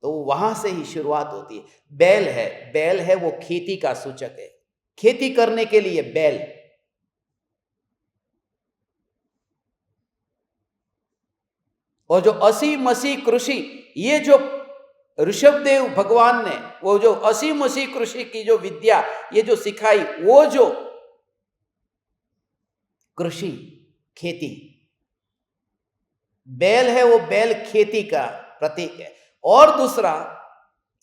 तो वहां से ही शुरुआत होती है। बैल है वो खेती का सूचक है, खेती करने के लिए बैल। और जो असी मसी कृषि, ये जो ऋषभदेव भगवान ने वो जो असी मसी कृषि की जो विद्या ये जो सिखाई, वो जो कृषि खेती, बैल है वो बैल खेती का प्रतीक है। और दूसरा,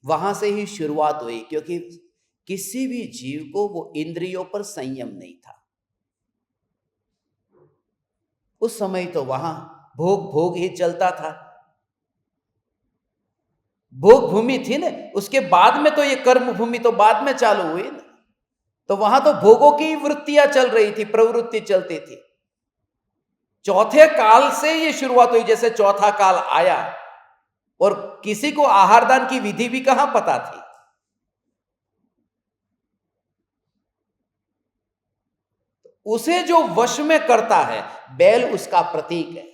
वहां से ही शुरुआत हुई, क्योंकि किसी भी जीव को वो इंद्रियों पर संयम नहीं था उस समय। तो वहां भोग ही चलता था, भोग भूमि थी ना। उसके बाद में तो ये कर्म भूमि तो बाद में चालू हुई ना। तो वहां तो भोगों की वृत्तियां चल रही थी, प्रवृत्ति चलती थी। चौथे काल से ये शुरुआत हुई, जैसे चौथा काल आया, और किसी को आहार दान की विधि भी कहां पता थी। उसे जो वश में करता है, बैल उसका प्रतीक है।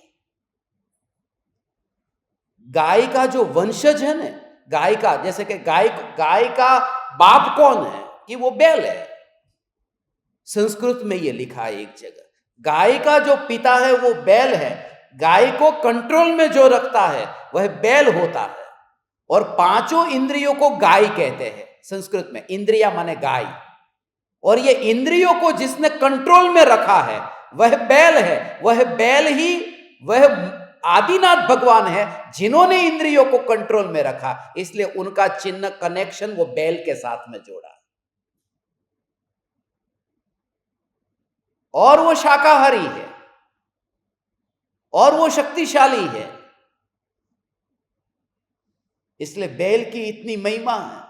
गाय का जो वंशज है ना, गाय का, जैसे कि गाय का बाप कौन है, कि वो बैल है। संस्कृत में ये लिखा है एक जगह, गाय का जो पिता है वो बैल है। गाय को कंट्रोल में जो रखता है वह बैल होता है। और पांचों इंद्रियों को गाय कहते हैं संस्कृत में, इंद्रिया माने गाय। और ये इंद्रियों को जिसने कंट्रोल में रखा है वह बैल है। वह बैल ही वह आदिनाथ भगवान है जिन्होंने इंद्रियों को कंट्रोल में रखा, इसलिए उनका चिन्ह, कनेक्शन वो बैल के साथ में जोड़ा। और वो शाकाहारी है और वो शक्तिशाली है, इसलिए बैल की इतनी महिमा है।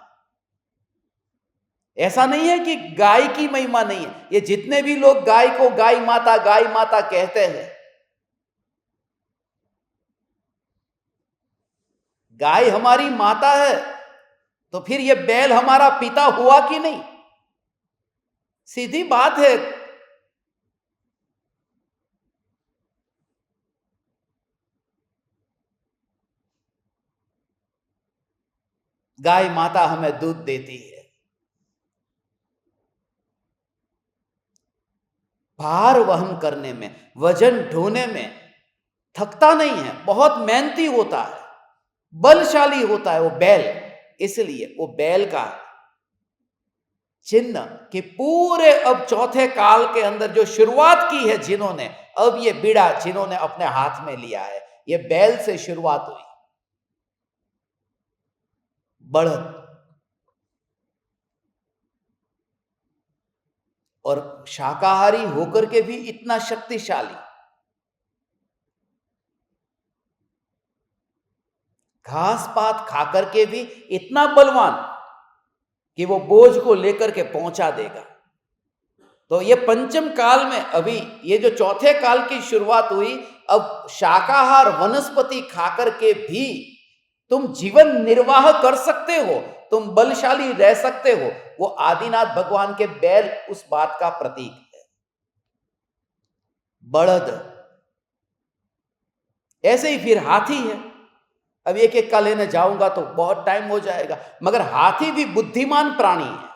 ऐसा नहीं है कि गाय की महिमा नहीं है। ये जितने भी लोग गाय को गाय माता कहते हैं, गाय हमारी माता है, तो फिर ये बैल हमारा पिता हुआ कि नहीं? सीधी बात है। गाय माता हमें दूध देती है, भार वहन करने में, वजन ढोने में थकता नहीं है, बहुत मेहनती होता है, बलशाली होता है वो बैल। इसलिए वो बैल का चिन्ह कि पूरे अब चौथे काल के अंदर जो शुरुआत की है जिन्होंने, अब ये बीड़ा जिन्होंने अपने हाथ में लिया है, ये बैल से शुरुआत हुई। बढ़त और शाकाहारी होकर के भी इतना शक्तिशाली, घास पात खाकर के भी इतना बलवान कि वो बोझ को लेकर के पहुंचा देगा। तो ये पंचम काल में, अभी ये जो चौथे काल की शुरुआत हुई, अब शाकाहार वनस्पति खाकर के भी तुम जीवन निर्वाह कर सकते हो, तुम बलशाली रह सकते हो, वो आदिनाथ भगवान के बैल उस बात का प्रतीक है। बढ़द, ऐसे ही फिर हाथी है। अब एक एक का लेने जाऊंगा तो बहुत टाइम हो जाएगा, मगर हाथी भी बुद्धिमान प्राणी है,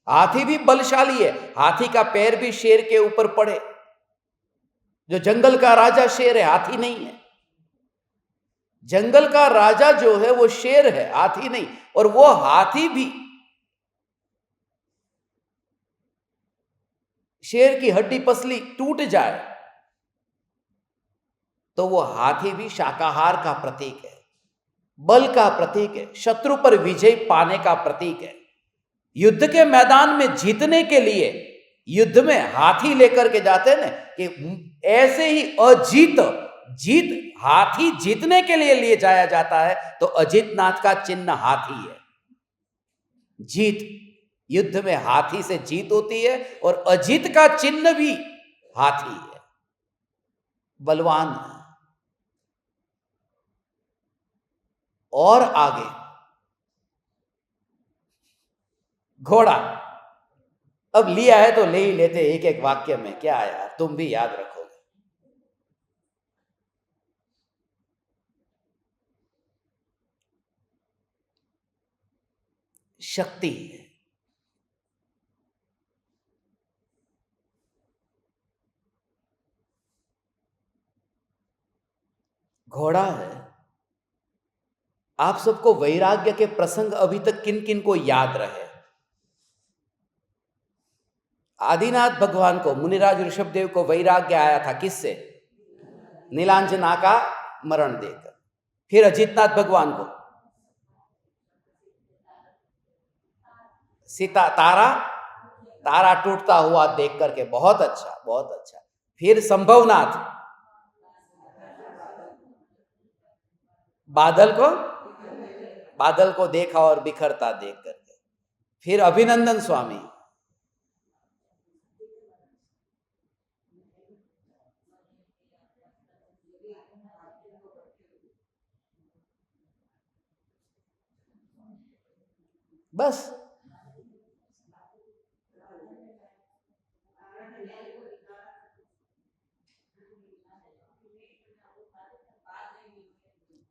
हाथी भी बलशाली है। हाथी का पैर भी शेर के ऊपर पड़े। जो जंगल का राजा शेर है, हाथी नहीं है। जंगल का राजा जो है वो शेर है, हाथी नहीं। और वो हाथी भी शेर की हड्डी पसली टूट जाए तो वो हाथी भी शाकाहार का प्रतीक है, बल का प्रतीक है, शत्रु पर विजय पाने का प्रतीक है। युद्ध के मैदान में जीतने के लिए युद्ध में हाथी लेकर के जाते हैं ना, कि ऐसे ही जीत हाथी जीतने के लिए लिए जाया जाता है, तो अजितनाथ का चिन्ह हाथी है। जीत, युद्ध में हाथी से जीत होती है और अजीत का चिन्ह भी हाथी है, बलवान है। और आगे घोड़ा, अब लिया है तो ले ही लेते एक एक वाक्य में, क्या यार तुम भी याद रखोगे। शक्ति है, घोड़ा है। आप सबको वैराग्य के प्रसंग अभी तक किन किन को याद रहे? आदिनाथ भगवान को, मुनिराज ऋषभदेव को वैराग्य आया था किससे? नीलांजना का मरण देकर। फिर अजितनाथ भगवान को सीता तारा टूटता हुआ देख करके, बहुत अच्छा बहुत अच्छा। फिर संभवनाथ बादल को देखा और बिखरता देख करके। फिर अभिनंदन स्वामी, बस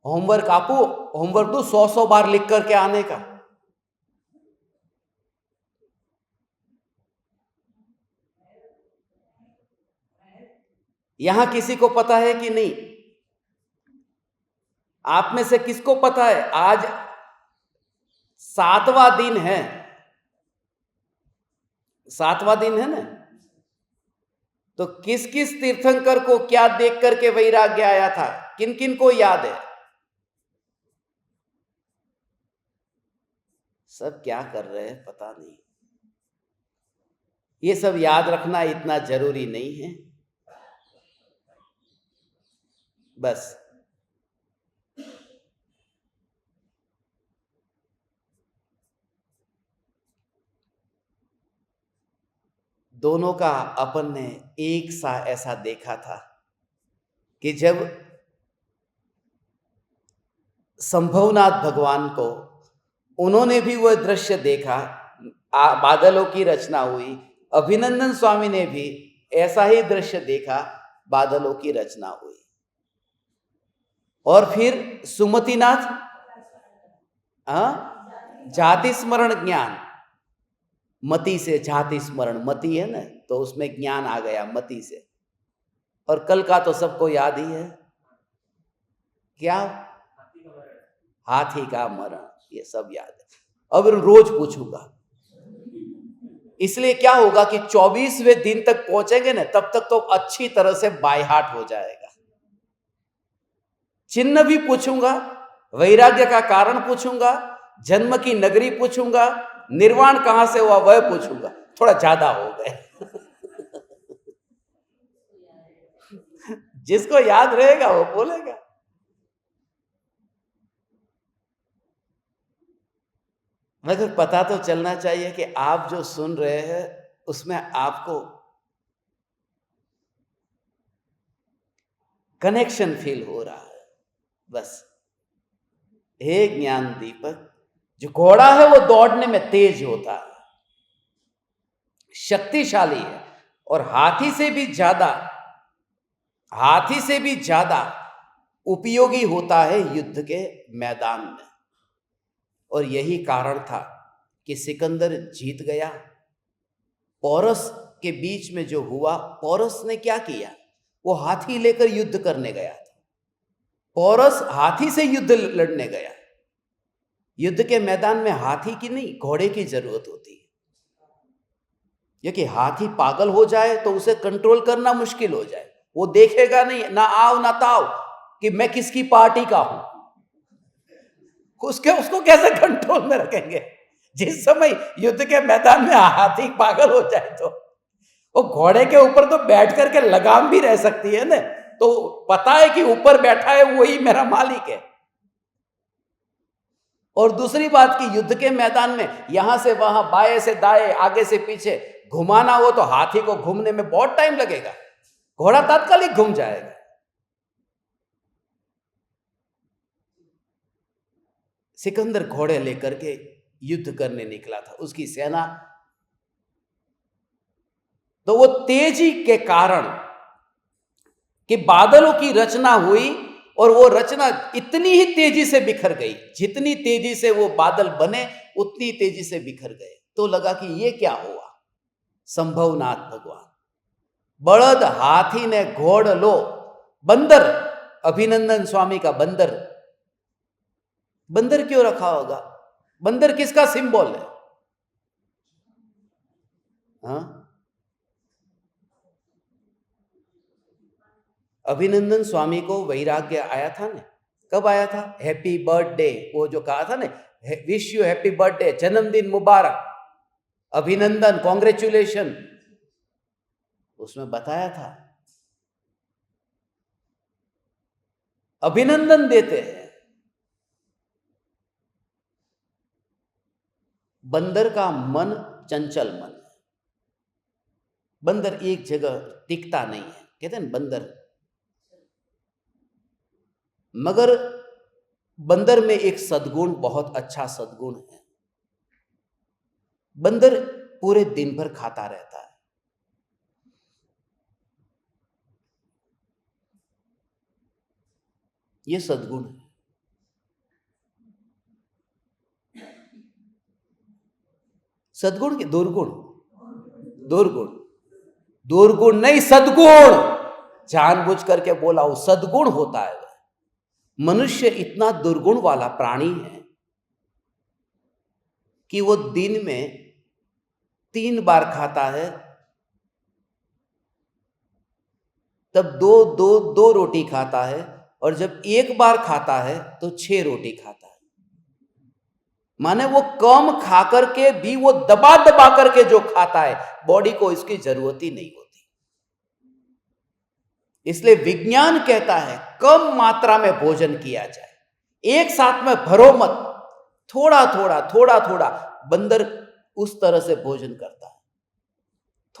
होमवर्क आपू, होमवर्क तो 100 बार लिख करके आने का। यहां किसी को पता है कि नहीं? आप में से किसको पता है आज 7वां दिन है? 7वां दिन है ना? तो किस किस तीर्थंकर को क्या देख करके वैराग्य आया था? किन किन को याद है? सब क्या कर रहे हैं पता नहीं। ये सब याद रखना इतना जरूरी नहीं है, बस दोनों का अपन ने एक सा ऐसा देखा था कि जब संभवनाथ भगवान को उन्होंने भी वह दृश्य देखा, बादलों की रचना हुई। अभिनंदन स्वामी ने भी ऐसा ही दृश्य देखा, बादलों की रचना हुई। और फिर सुमतिनाथ, जाति स्मरण ज्ञान, मति से जाति स्मरण, मति है ना, तो उसमें ज्ञान आ गया मति से। और कल का तो सबको याद ही है, क्या? हाथी का मरण, ये सब याद है। अब रोज पूछूंगा, इसलिए क्या होगा कि 24वें दिन तक पहुंचेंगे ना, तब तक तो अच्छी तरह से बाय हार्ट हो जाएगा। चिन्ह भी पूछूंगा, वैराग्य का कारण पूछूंगा, जन्म की नगरी पूछूंगा, निर्वाण कहां से हुआ वह पूछूंगा। थोड़ा ज्यादा हो गए। जिसको याद रहेगा वो बोलेगा। मगर पता तो चलना चाहिए कि आप जो सुन रहे हैं उसमें आपको कनेक्शन फील हो रहा है। बस हे ज्ञान दीपक, जो घोड़ा है वो दौड़ने में तेज होता है, शक्तिशाली है, और हाथी से भी ज्यादा उपयोगी होता है युद्ध के मैदान में। और यही कारण था कि सिकंदर जीत गया। पोरस के बीच में जो हुआ, पोरस ने क्या किया? वो हाथी लेकर युद्ध करने गया था। पोरस हाथी से युद्ध लड़ने गया। युद्ध के मैदान में हाथी की नहीं, घोड़े की जरूरत होती है। ये कि हाथी पागल हो जाए तो उसे कंट्रोल करना मुश्किल हो जाए। वो देखेगा नहीं, ना आओ ना ताओ, कि मैं किसकी पार्टी का हूं। उसको कैसे कंट्रोल में रखेंगे? जिस समय युद्ध के मैदान में हाथी पागल हो जाए तो वो घोड़े के ऊपर तो बैठ करके लगाम भी रह सकती है ना, तो पता है कि ऊपर बैठा है वही मेरा मालिक है। और दूसरी बात कि युद्ध के मैदान में यहां से वहां, बाएं से दाएं, आगे से पीछे घुमाना हो तो हाथी को घूमने में बहुत टाइम लगेगा, घोड़ा तात्कालिक घूम जाएगा। सिकंदर घोड़े लेकर के युद्ध करने निकला था, उसकी सेना। तो वो तेजी के कारण कि बादलों की रचना हुई और वो रचना इतनी ही तेजी से बिखर गई, जितनी तेजी से वो बादल बने उतनी तेजी से बिखर गए। तो लगा कि ये क्या हुआ? संभवनाथ भगवान, बड़द हाथी ने घोड़ लो, बंदर, अभिनंदन स्वामी का बंदर। बंदर क्यों रखा होगा? बंदर किसका सिंबल है? हाँ, अभिनंदन स्वामी को वैराग्य आया था ना। कब आया था? हैप्पी बर्थडे, वो जो कहा था ना, विश यू हैप्पी बर्थडे, जन्मदिन मुबारक, अभिनंदन, कॉन्ग्रेचुलेशन, उसमें बताया था अभिनंदन देते हैं। बंदर का मन चंचल मन है, बंदर एक जगह टिकता नहीं है, कहते हैं बंदर। मगर बंदर में एक सद्गुण, बहुत अच्छा सद्गुण है। बंदर पूरे दिन भर खाता रहता है। यह सद्गुण है। सद्गुण के दुर्गुण, दुर्गुण, दुर्गुण नहीं, सद्गुण, जानबूझ करके बोला हूं, सद्गुण होता है। मनुष्य इतना दुर्गुण वाला प्राणी है कि वो दिन में 3 बार खाता है, तब दो रोटी खाता है, और जब 1 बार खाता है तो 6 रोटी खाता है। माने वो कम खा करके भी वो दबा दबा करके जो खाता है, बॉडी को इसकी जरूरत ही नहीं होती। इसलिए विज्ञान कहता है कम मात्रा में भोजन किया जाए, एक साथ में भरो मत, थोड़ा थोड़ा थोड़ा थोड़ा। बंदर उस तरह से भोजन करता है,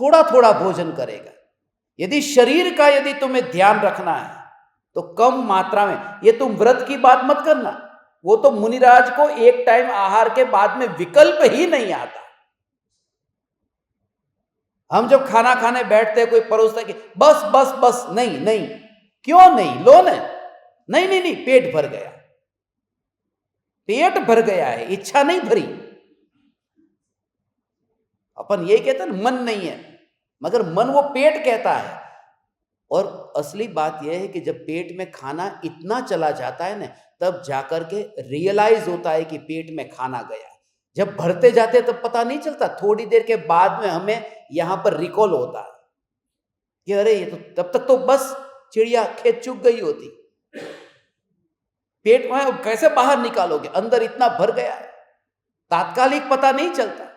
थोड़ा थोड़ा भोजन करेगा। यदि शरीर का यदि तुम्हें ध्यान रखना है तो कम मात्रा में। ये तुम व्रत की बात मत करना, वो तो मुनिराज को एक टाइम आहार के बाद में विकल्प ही नहीं आता। हम जब खाना खाने बैठते हैं, कोई परोसता है कि बस बस बस, नहीं नहीं, क्यों नहीं, लो ना, नहीं नहीं नहीं, पेट भर गया, पेट भर गया है, इच्छा नहीं भरी। अपन ये कहते हैं मन नहीं है, मगर मन वो पेट कहता है। और असली बात यह है कि जब पेट में खाना इतना चला जाता है ना, तब जाकर के रियलाइज होता है कि पेट में खाना गया। जब भरते जाते तब पता नहीं चलता, थोड़ी देर के बाद में हमें यहां पर रिकॉल होता है कि अरे ये तो, तब तक तो बस चिड़िया खेत चुग गई होती। पेट में कैसे बाहर निकालोगे, अंदर इतना भर गया है, तात्कालिक पता नहीं चलता।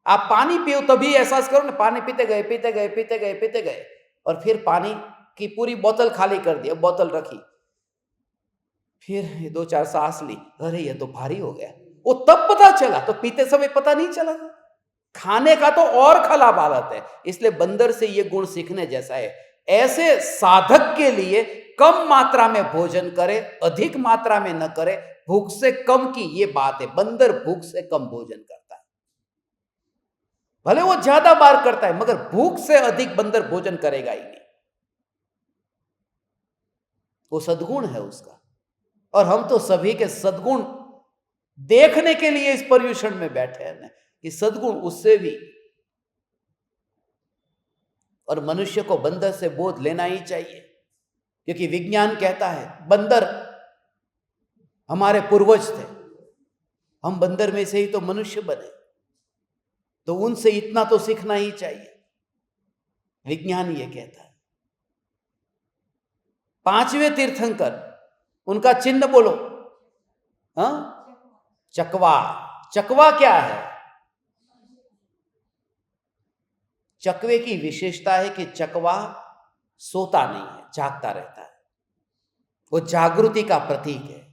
आप पानी पियो तभी एहसास करो ना, पानी पीते गए पीते गए पीते गए पीते गए, और फिर पानी की पूरी बोतल खाली कर दी, बोतल रखी, फिर 2-4 सांस ली, अरे ये तो भारी हो गया, वो तब पता चला, तो पीते समय पता नहीं चला। खाने का तो और खराब हालत है। इसलिए बंदर से ये गुण सीखने जैसा है। ऐसे साधक के लिए कम मात्रा में भोजन करे, अधिक मात्रा में न करे, भूख से कम की ये बात है। बंदर भूख से कम भोजन करता है, भले वो ज्यादा बार करता है, मगर भूख से अधिक बंदर भोजन करेगा ही नहीं। वो सद्गुण है उसका। और हम तो सभी के सद्गुण देखने के लिए इस पर्यूषण में बैठे हैं ना, कि सद्गुण उससे भी। और मनुष्य को बंदर से बोध लेना ही चाहिए, क्योंकि विज्ञान कहता है बंदर हमारे पूर्वज थे, हम बंदर में से ही तो मनुष्य बने। तो उनसे इतना तो सीखना ही चाहिए। विज्ञान ये कहता है। 5वें तीर्थंकर, उनका चिन्ह बोलो। हाँ, चकवा। चकवा क्या है? चकवे की विशेषता है कि चकवा सोता नहीं है, जागता रहता है। वो जागृति का प्रतीक है।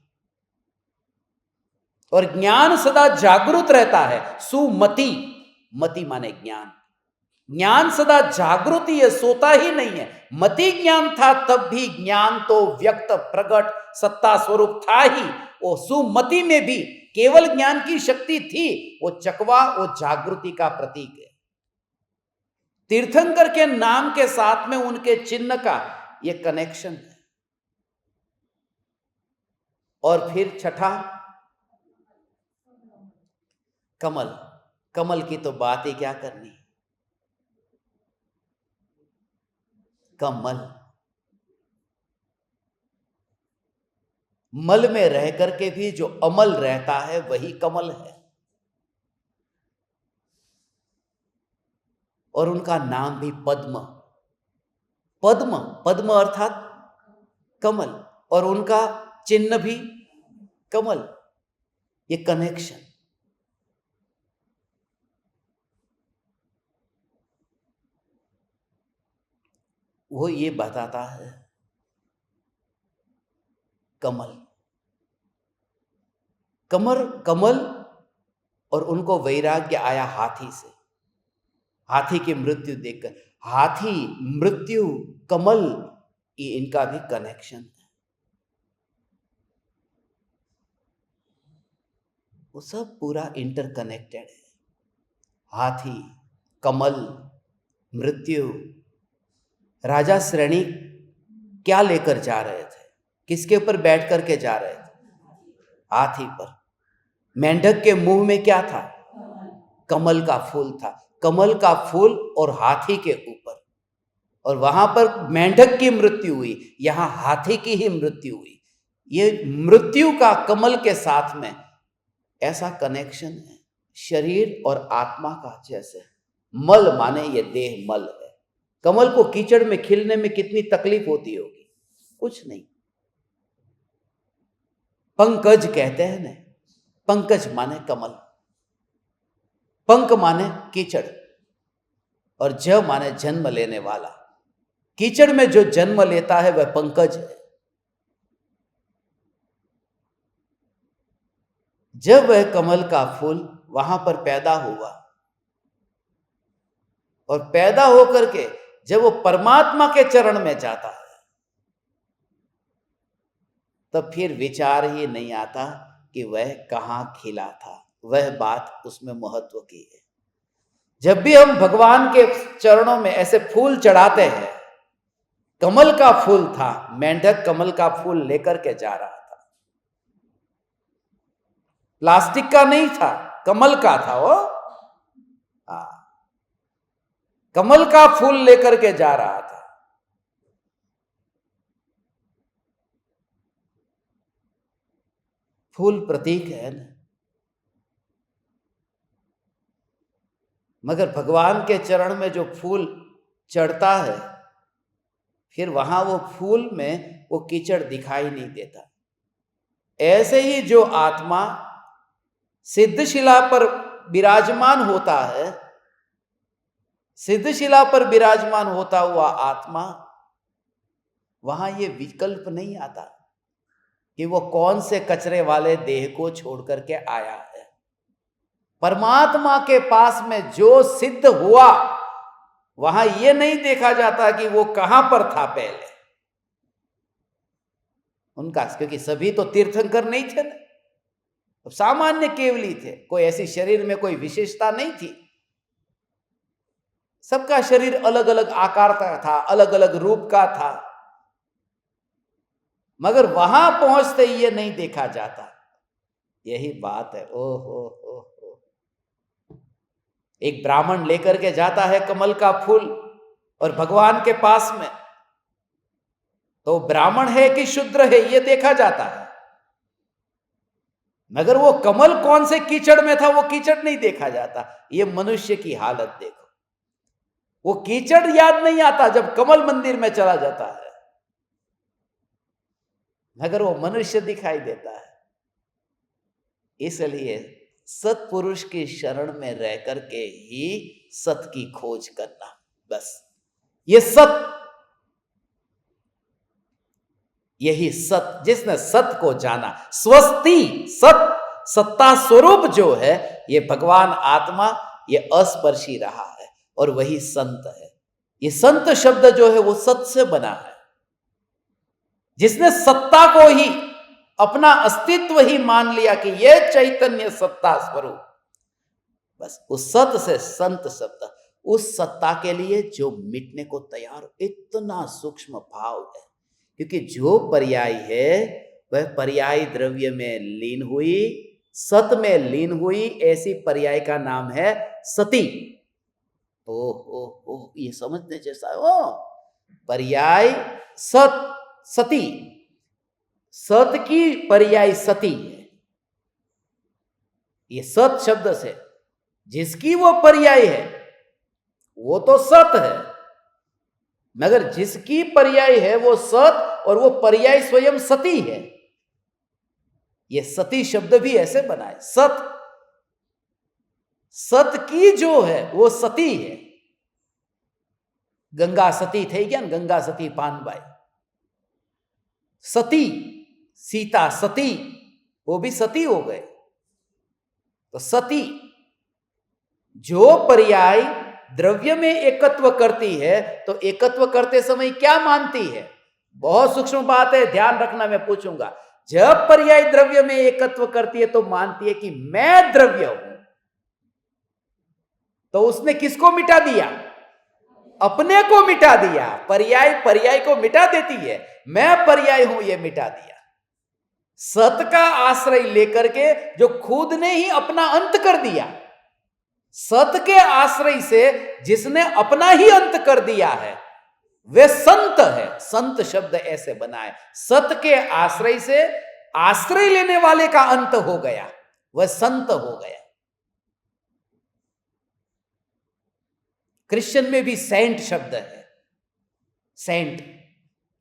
और ज्ञान सदा जागृत रहता है। सुमति, मति माने ज्ञान। ज्ञान सदा जागृति है, सोता ही नहीं है। मति ज्ञान था तब भी ज्ञान तो व्यक्त प्रकट सत्ता स्वरूप था ही। वो सुमति में भी केवल ज्ञान की शक्ति थी। वो चकवा, वो जागृति का प्रतीक है। तीर्थंकर के नाम के साथ में उनके चिन्ह का ये कनेक्शन है। और फिर छठा, कमल। कमल की तो बात ही क्या करनी। कमल, मल में रह करके भी जो अमल रहता है वही कमल है। और उनका नाम भी पद्म। पद्म, पद्म अर्थात कमल, और उनका चिन्ह भी कमल। ये कनेक्शन, वो ये बताता है। कमल, कमल, और उनको वैराग्य आया हाथी से। हाथी की मृत्यु देखकर, हाथी, मृत्यु, कमल, ये इनका भी कनेक्शन है। वो सब पूरा इंटरकनेक्टेड है। हाथी, कमल, मृत्यु। राजा श्रेणी क्या लेकर जा रहे थे? किसके ऊपर बैठ करके जा रहे थे? हाथी पर। मेंढक के मुंह में क्या था? कमल का फूल था। कमल का फूल और हाथी के ऊपर, और वहां पर मेंढक की मृत्यु हुई, यहां हाथी की ही मृत्यु हुई। ये मृत्यु का कमल के साथ में ऐसा कनेक्शन है, शरीर और आत्मा का। जैसे मल माने ये देह मल है। कमल को कीचड़ में खिलने में कितनी तकलीफ होती होगी? कुछ नहीं। पंकज कहते हैं ना, पंकज माने कमल, पंक माने कीचड़, और ज माने जन्म लेने वाला। कीचड़ में जो जन्म लेता है वह पंकज है। जब वह कमल का फूल वहां पर पैदा हुआ, और पैदा होकर के जब वो परमात्मा के चरण में जाता है, तब फिर विचार ही नहीं आता कि वह कहां खिला था। वह बात उसमें महत्व की है। जब भी हम भगवान के चरणों में ऐसे फूल चढ़ाते हैं, कमल का फूल था, मेंढक कमल का फूल लेकर के जा रहा था। प्लास्टिक का नहीं था, कमल का था वो। कमल का फूल लेकर के जा रहा था। फूल प्रतीक है ना, मगर भगवान के चरण में जो फूल चढ़ता है, फिर वहां वो फूल में वो कीचड़ दिखाई नहीं देता। ऐसे ही जो आत्मा सिद्धशिला पर विराजमान होता है, सिद्धशिला पर विराजमान होता हुआ आत्मा, वहां ये विकल्प नहीं आता कि वो कौन से कचरे वाले देह को छोड़ करके आया है। परमात्मा के पास में जो सिद्ध हुआ, वहां ये नहीं देखा जाता कि वो कहां पर था पहले उनका, क्योंकि सभी तो तीर्थंकर नहीं थे ना, सामान्य केवली थे। कोई ऐसी शरीर में कोई विशेषता नहीं थी। सबका शरीर अलग अलग आकार का था, अलग अलग रूप का था, मगर वहां पहुंचते ये नहीं देखा जाता। यही बात है। ओ हो। एक ब्राह्मण लेकर के जाता है कमल का फूल और भगवान के पास में, तो ब्राह्मण है कि शूद्र है ये देखा जाता है मगर वो कमल कौन से कीचड़ में था वो कीचड़ नहीं देखा जाता। ये मनुष्य की हालत देखो, वो कीचड़ याद नहीं आता जब कमल मंदिर में चला जाता है, मगर वो मनुष्य दिखाई देता है। इसलिए सत्पुरुष की शरण में रह करके ही सत की खोज करना, बस ये सत, यही सत, जिसने सत को जाना, स्वस्ति सत, सत्ता स्वरूप जो है ये भगवान आत्मा, ये अस्पर्शी रहा है और वही संत है। ये संत शब्द जो है वो सत से बना है। जिसने सत्ता को ही अपना अस्तित्व ही मान लिया कि यह चैतन्य सत्ता स्वरूप, बस उस सत से संत शब्द, उस सत्ता के लिए जो मिटने को तैयार, इतना सूक्ष्म भाव है। क्योंकि जो पर्याय है वह पर्याय द्रव्य में लीन हुई, सत में लीन हुई, ऐसी पर्याय का नाम है सती। ओ ये समझने जैसा है। ओ पर्याय सत, सती, सत की पर्याय सती है। ये सत शब्द से जिसकी वो पर्याय है वो तो सत है, मगर जिसकी पर्याय है वो सत और वो पर्याय स्वयं सती है। ये सती शब्द भी ऐसे बना है, सत, सत की जो है वो सती है। गंगा सती थे क्या, गंगा सती पानबाई, सती सीता सती, वो भी सती हो गए। तो सती जो पर्याय द्रव्य में एकत्व करती है, तो एकत्व करते समय क्या मानती है, बहुत सूक्ष्म बात है, ध्यान रखना, मैं पूछूंगा। जब पर्याय द्रव्य में एकत्व करती है तो मानती है कि मैं द्रव्य हूं। तो उसने किसको मिटा दिया, अपने को मिटा दिया। पर्याय पर्याय को मिटा देती है, मैं पर्याय हूं ये मिटा दिया। सत का आश्रय लेकर के जो खुद ने ही अपना अंत कर दिया, सत के आश्रय से जिसने अपना ही अंत कर दिया है वे संत है। संत शब्द ऐसे बना है, सत के आश्रय से आश्रय लेने वाले का अंत हो गया, वह संत हो गया। क्रिश्चियन में भी सेंट शब्द है। सेंट,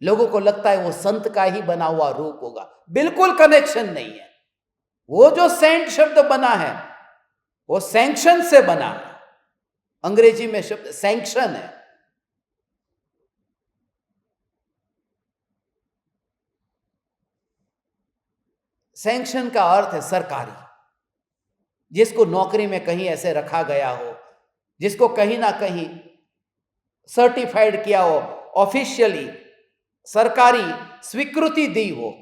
लोगों को लगता है वो संत का ही बना हुआ रूप होगा, बिल्कुल कनेक्शन नहीं है। वो जो सेंट शब्द बना है वो सैंक्शन से बना है। अंग्रेजी में शब्द सैंक्शन है। सैंक्शन का अर्थ है सरकारी, जिसको नौकरी में कहीं ऐसे रखा गया हो, जिसको कहीं ना कहीं सर्टिफाइड किया हो, ऑफिशियली सरकारी स्वीकृति दी हो,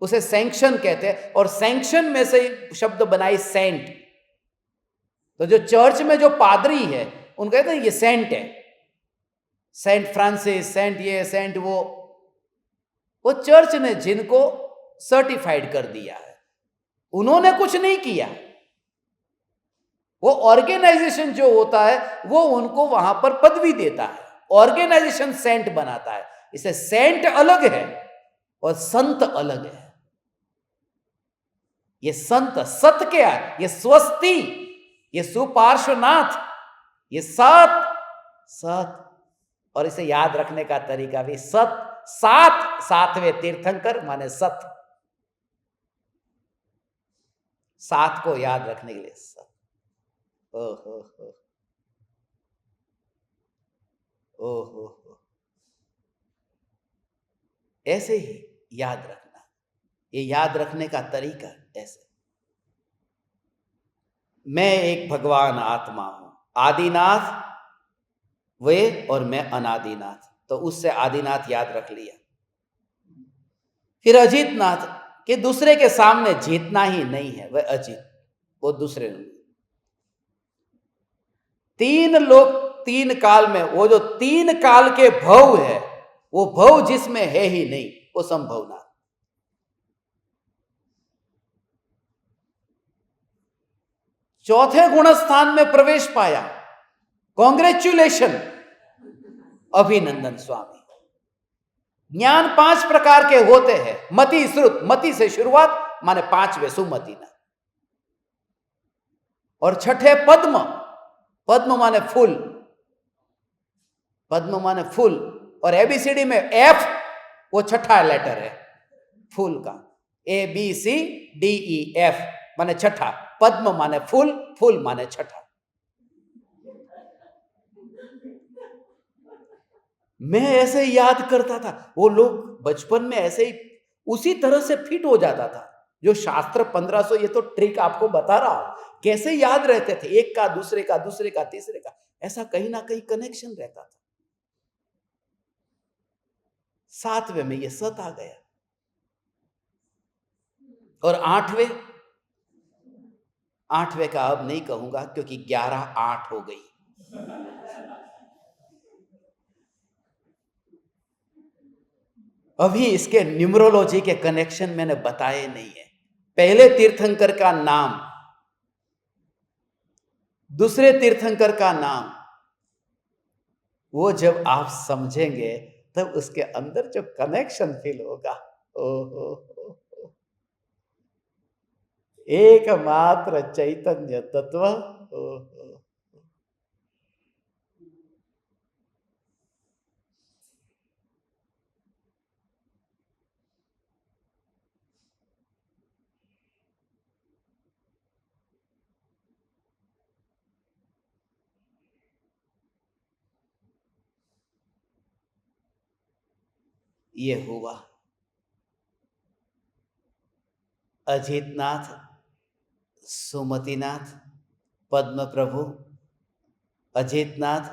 उसे सैंक्शन कहते हैं। और सैंक्शन में से शब्द बनाई सेंट। तो जो चर्च में जो पादरी है उनको कहते हैं ये सेंट है, सेंट फ्रांसिस, सेंट ये सेंट वो चर्च ने जिनको सर्टिफाइड कर दिया है, उन्होंने कुछ नहीं किया। वो ऑर्गेनाइजेशन जो होता है वो उनको वहां पर पदवी देता है, ऑर्गेनाइजेशन सेंट बनाता है। इसे सेंट अलग है और संत अलग है। ये संत, सत क्या है, ये स्वस्ति, ये सुपार्श्वनाथ, ये सत, सत। और इसे याद रखने का तरीका भी सत, सात, सातवें तीर्थंकर माने सत, सात को याद रखने के लिए सत। ओहो ओहो, ऐसे ही याद रखना। ये याद रखने का तरीका ऐसे, मैं एक भगवान आत्मा हूं, आदिनाथ वे और मैं अनादिनाथ। तो उससे आदिनाथ याद रख लिया। फिर अजीतनाथ कि दूसरे के सामने जीतना ही नहीं है, वह अजीत, वो दूसरे लोग। तीन लोग तीन काल में, वो जो तीन काल के भव है वो भव जिसमें है ही नहीं, वो संभवनाथ। चौथे गुण स्थान में प्रवेश पाया, कॉन्ग्रेचुलेशन, अभिनंदन स्वामी। ज्ञान 5 प्रकार के होते हैं। मति श्रुत, मति से शुरुआत, माने पांचवे सुमतिनाथ, और छठे पद्म, पद्म माने फूल, पद्म माने फूल, और एबीसीडी में एफ वो छठा लेटर है फूल का, ABCDEF माने छठा, पद्म माने फूल, फूल माने छठा। मैं ऐसे याद करता था, वो लोग बचपन में ऐसे ही उसी तरह से फिट हो जाता था। जो शास्त्र 1500, ये तो ट्रिक आपको बता रहा हूं, कैसे याद रहते थे, एक का दूसरे का, दूसरे का तीसरे का, ऐसा कहीं ना कहीं कनेक्शन रहता था। सातवें में ये सत आ गया, और आठवें का अब नहीं कहूंगा क्योंकि 11-8 हो गई। अभी इसके न्यूमरोलॉजी के कनेक्शन मैंने बताए नहीं है। पहले तीर्थंकर का नाम, दूसरे तीर्थंकर का नाम, वो जब आप समझेंगे तब उसके अंदर जो कनेक्शन फील होगा, ओहो, एकमात्र चैतन्य तत्व, ओहो। ये हुआ अजितनाथ, सुमतिनाथ, पद्म प्रभु, अजितनाथ,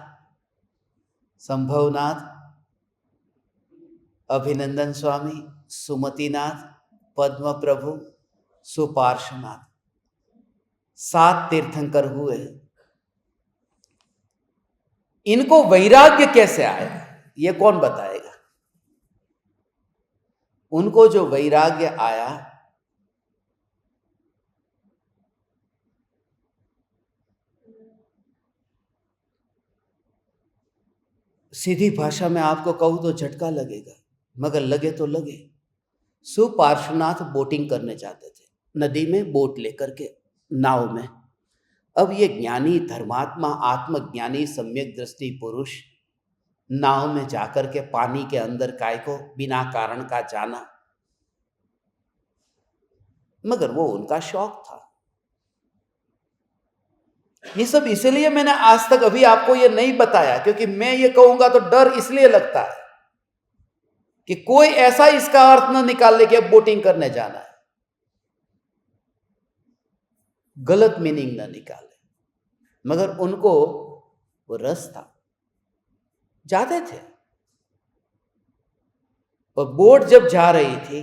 संभवनाथ, अभिनंदन स्वामी, सुमतिनाथ, पद्म प्रभु, सुपार्श्वनाथ, 7 तीर्थंकर हुए। इनको वैराग्य कैसे आया, ये कौन बताएगा? उनको जो वैराग्य आया, सीधी भाषा में आपको कहूं तो झटका लगेगा, मगर लगे तो लगे। सुपार्श्वनाथ बोटिंग करने जाते थे, नदी में बोट लेकर के, नाव में। अब ये ज्ञानी, धर्मात्मा, आत्मज्ञानी, सम्यक दृष्टि पुरुष नाव में जाकर के पानी के अंदर काय को बिना कारण का जाना, मगर वो उनका शौक था। ये सब इसलिए मैंने आज तक अभी आपको ये नहीं बताया, क्योंकि मैं ये कहूंगा तो डर इसलिए लगता है कि कोई ऐसा इसका अर्थ न निकाल ले कि अब बोटिंग करने जाना है, गलत मीनिंग न निकाले। मगर उनको वो रस था, जाते थे। और बोट जब जा रही थी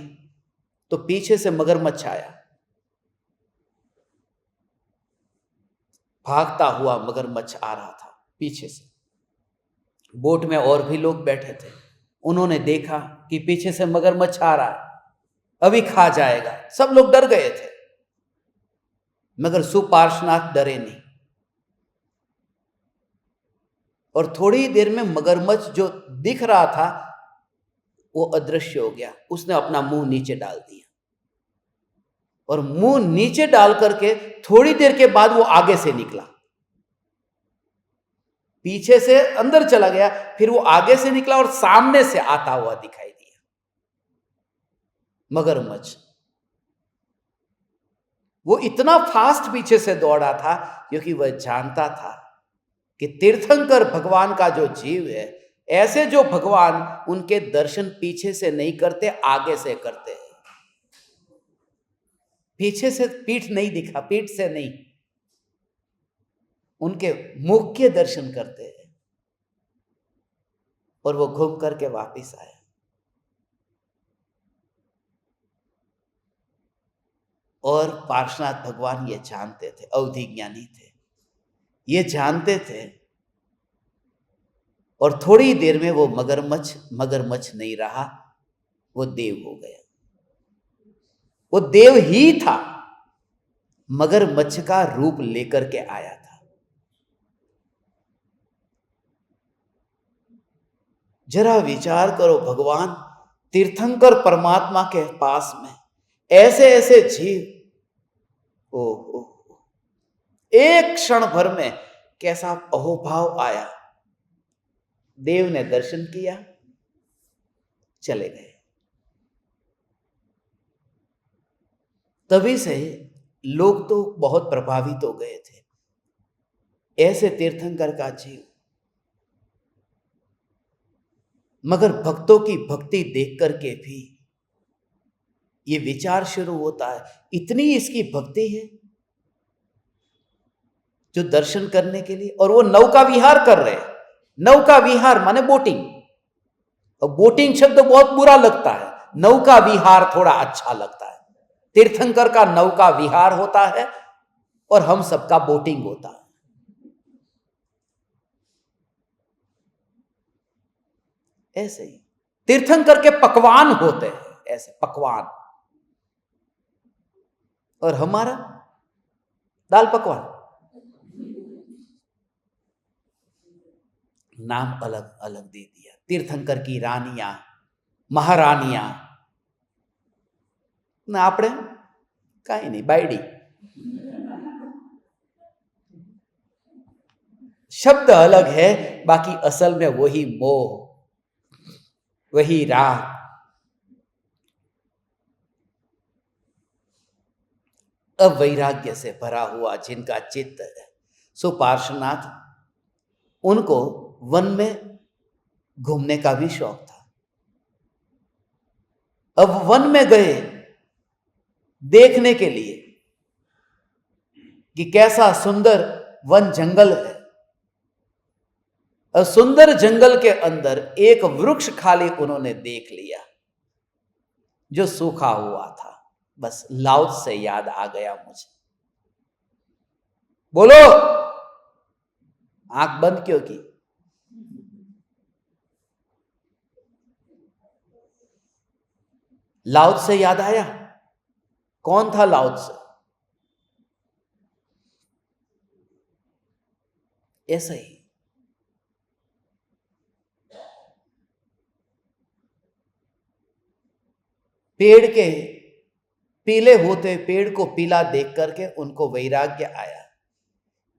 तो पीछे से मगरमच्छ आया, भागता हुआ मगरमच्छ आ रहा था पीछे से। बोट में और भी लोग बैठे थे, उन्होंने देखा कि पीछे से मगरमच्छ आ रहा है, अभी खा जाएगा। सब लोग डर गए थे, मगर सुपार्श्वनाथ डरे नहीं। और थोड़ी देर में मगरमच्छ जो दिख रहा था वो अदृश्य हो गया। उसने अपना मुंह नीचे डाल दिया, और मुंह नीचे डाल करके थोड़ी देर के बाद वो आगे से निकला, पीछे से अंदर चला गया, फिर वो आगे से निकला और सामने से आता हुआ दिखाई दिया मगरमच्छ। वो इतना फास्ट पीछे से दौड़ा था क्योंकि वह जानता था कि तीर्थंकर भगवान का जो जीव है, ऐसे जो भगवान उनके दर्शन पीछे से नहीं करते, आगे से करते हैं। पीछे से पीठ नहीं दिखा, पीठ से नहीं, उनके मुख के दर्शन करते हैं। और वो घूम करके वापिस आया। और पार्श्वनाथ भगवान ये जानते थे, अवधि ज्ञानी थे, ये जानते थे। और थोड़ी देर में वो मगरमच्छ नहीं रहा, वो देव हो गया। वो देव ही था, मगरमच्छ का रूप लेकर के आया था। जरा विचार करो, भगवान तीर्थंकर परमात्मा के पास में ऐसे ऐसे जीव, ओ एक क्षण भर में कैसा अहोभाव आया। देव ने दर्शन किया, चले गए। तभी से लोग तो बहुत प्रभावित हो गए थे। ऐसे तीर्थंकर का जीव, मगर भक्तों की भक्ति देख करके भी ये विचार शुरू होता है, इतनी इसकी भक्ति है जो दर्शन करने के लिए, और वो नौका विहार कर रहे हैं। नौका विहार माने बोटिंग, और बोटिंग शब्द बहुत बुरा लगता है, नौका विहार थोड़ा अच्छा लगता है। तीर्थंकर का नौका विहार होता है और हम सबका बोटिंग होता है। ऐसे ही तीर्थंकर के पकवान होते हैं, ऐसे पकवान, और हमारा दाल पकवान, नाम अलग अलग दे दिया। तीर्थंकर की रानियां, महारानियां, ना आपने कहीं नहीं, बायडी शब्द अलग है, बाकी असल में वही मोह, वही राग। अब वैराग्य से भरा हुआ जिनका चित्त है, सो पार्श्वनाथ, उनको वन में घूमने का भी शौक था। अब वन में गए देखने के लिए कि कैसा सुंदर वन जंगल है। और सुंदर जंगल के अंदर एक वृक्ष खाली उन्होंने देख लिया जो सूखा हुआ था। बस लाउड से याद आ गया मुझे। बोलो, आंख बंद क्यों की? लाउड से याद आया। कौन था लाउड से? ऐसा ही पेड़ के पीले होते पेड़ को पीला देख करके उनको वैराग्य आया।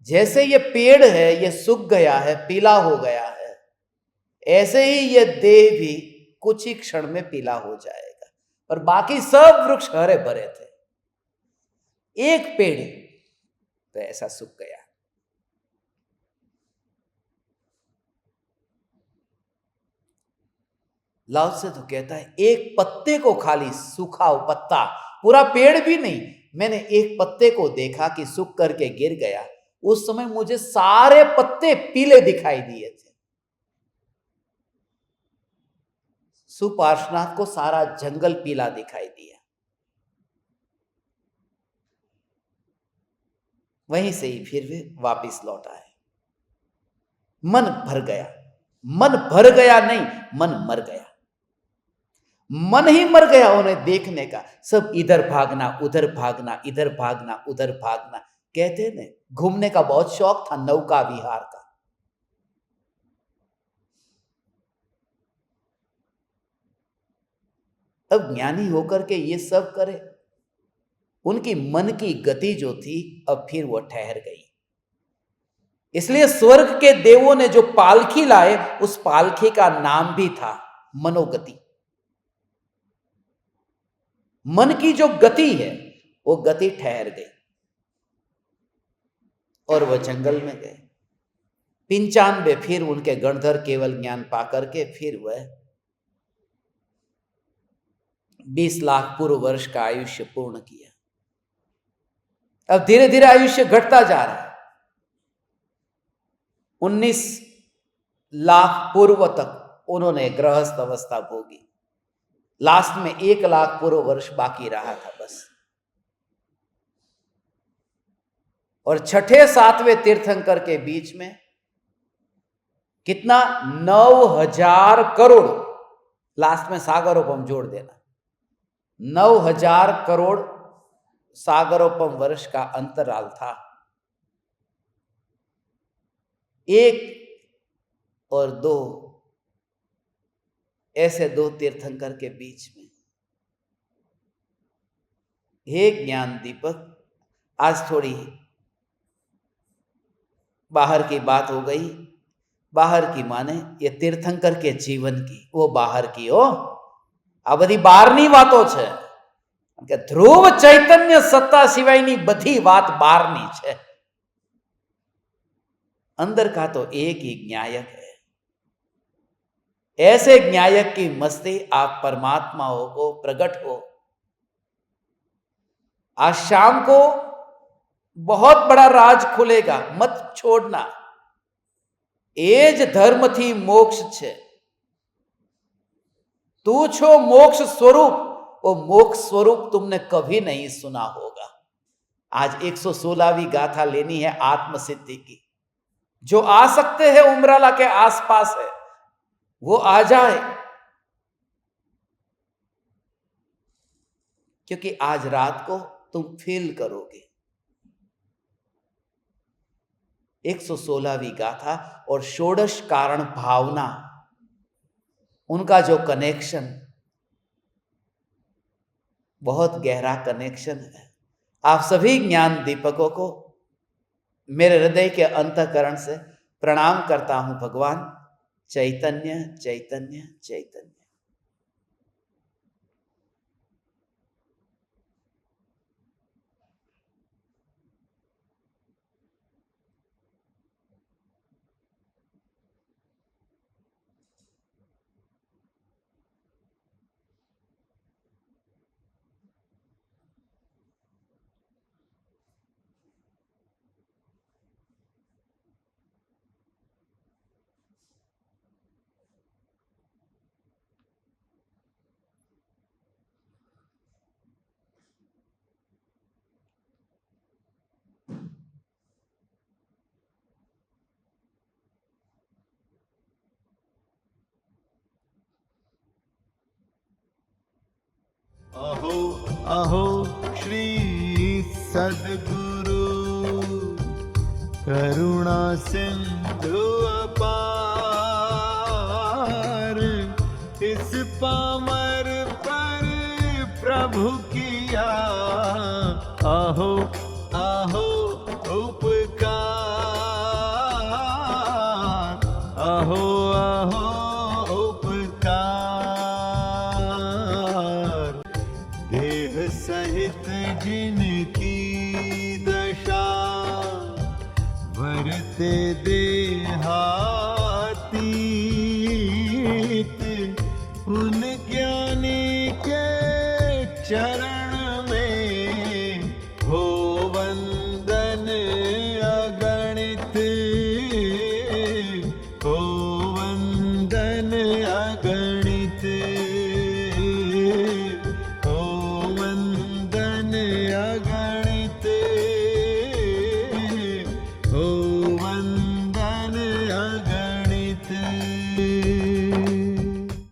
जैसे ये पेड़ है, ये सूख गया है, पीला हो गया है, ऐसे ही ये देह भी कुछ ही क्षण में पीला हो जाएगा। और बाकी सब वृक्ष हरे भरे थे, एक पेड़ तो ऐसा सूख गया। लाओ से तो कहता है, एक पत्ते को खाली, सूखा पत्ता, पूरा पेड़ भी नहीं, मैंने एक पत्ते को देखा कि सूख करके गिर गया। उस समय मुझे सारे पत्ते पीले दिखाई दिए थे। सुपार्श्वनाथ को सारा जंगल पीला दिखाई दिया। वहीं से ही फिर वे वापिस लौट आए। मन भर गया, मन भर गया नहीं, मन मर गया। मन ही मर गया उन्हें देखने का। सब इधर भागना, उधर भागना, इधर भागना, उधर भागना। कहते ने घूमने का बहुत शौक था, नौका विहार का। अब ज्ञानी होकर के ये सब करे, उनकी मन की गति जो थी अब फिर वो ठहर गई। इसलिए स्वर्ग के देवों ने जो पालकी लाए, उस पालकी का नाम भी था मनोगति। मन की जो गति है वो गति ठहर गई और वह जंगल में गए। 95 फिर उनके गणधर केवल ज्ञान पाकर के फिर वह 20 लाख पूर्व वर्ष का आयुष्य पूर्ण किया। अब धीरे धीरे आयुष्य घटता जा रहा है। 19 लाख पूर्व तक उन्होंने गृहस्थ अवस्था भोगी। लास्ट में 1 लाख पूर्व वर्ष बाकी रहा था बस। और छठे सातवें तीर्थंकर के बीच में कितना, 9000 करोड़, लास्ट में सागरोपम जोड़ देना, 9000 करोड़ सागरोपम वर्ष का अंतराल था। 1 और 2 ऐसे 2 तीर्थंकर के बीच में। हे ज्ञान दीपक, आज थोड़ी बाहर की बात हो गई। बाहर की माने ये तीर्थंकर के जीवन की, वो बाहर की हो आ बधी बाરની વાતો છે કે ધ્રુવ ચૈતન્ય સત્તા સિવાયની બધી વાત બહારની છે। अंदर का तो एक ही ज्ञायक है। ऐसे ज्ञायक की मस्ती आप परमात्माओं को प्रकट हो। आज शाम को बहुत बड़ा राज खुलेगा, मत छोड़ना। एज धर्म थी मोक्ष छे। तू छो मोक्ष स्वरूप, वो मोक्ष स्वरूप तुमने कभी नहीं सुना होगा। आज 116वीं गाथा लेनी है आत्मसिद्धि की। जो आ सकते हैं उमराला के आसपास है वो आ जाए, क्योंकि आज रात को तुम फील करोगे। 116वीं गाथा और षोडश कारण भावना, उनका जो कनेक्शन, बहुत गहरा कनेक्शन है। आप सभी ज्ञान दीपकों को मेरे हृदय के अंतःकरण से प्रणाम करता हूं। भगवान चैतन्य चैतन्य चैतन्य। अहो अहो श्री सद्गुरु करुणा सिंधु अपार, इस पामर पर प्रभु किया अहो अहो उपकार, अहो अहो सहित जिनकी दशा वरते देहातीत, उन ज्ञानी के चरण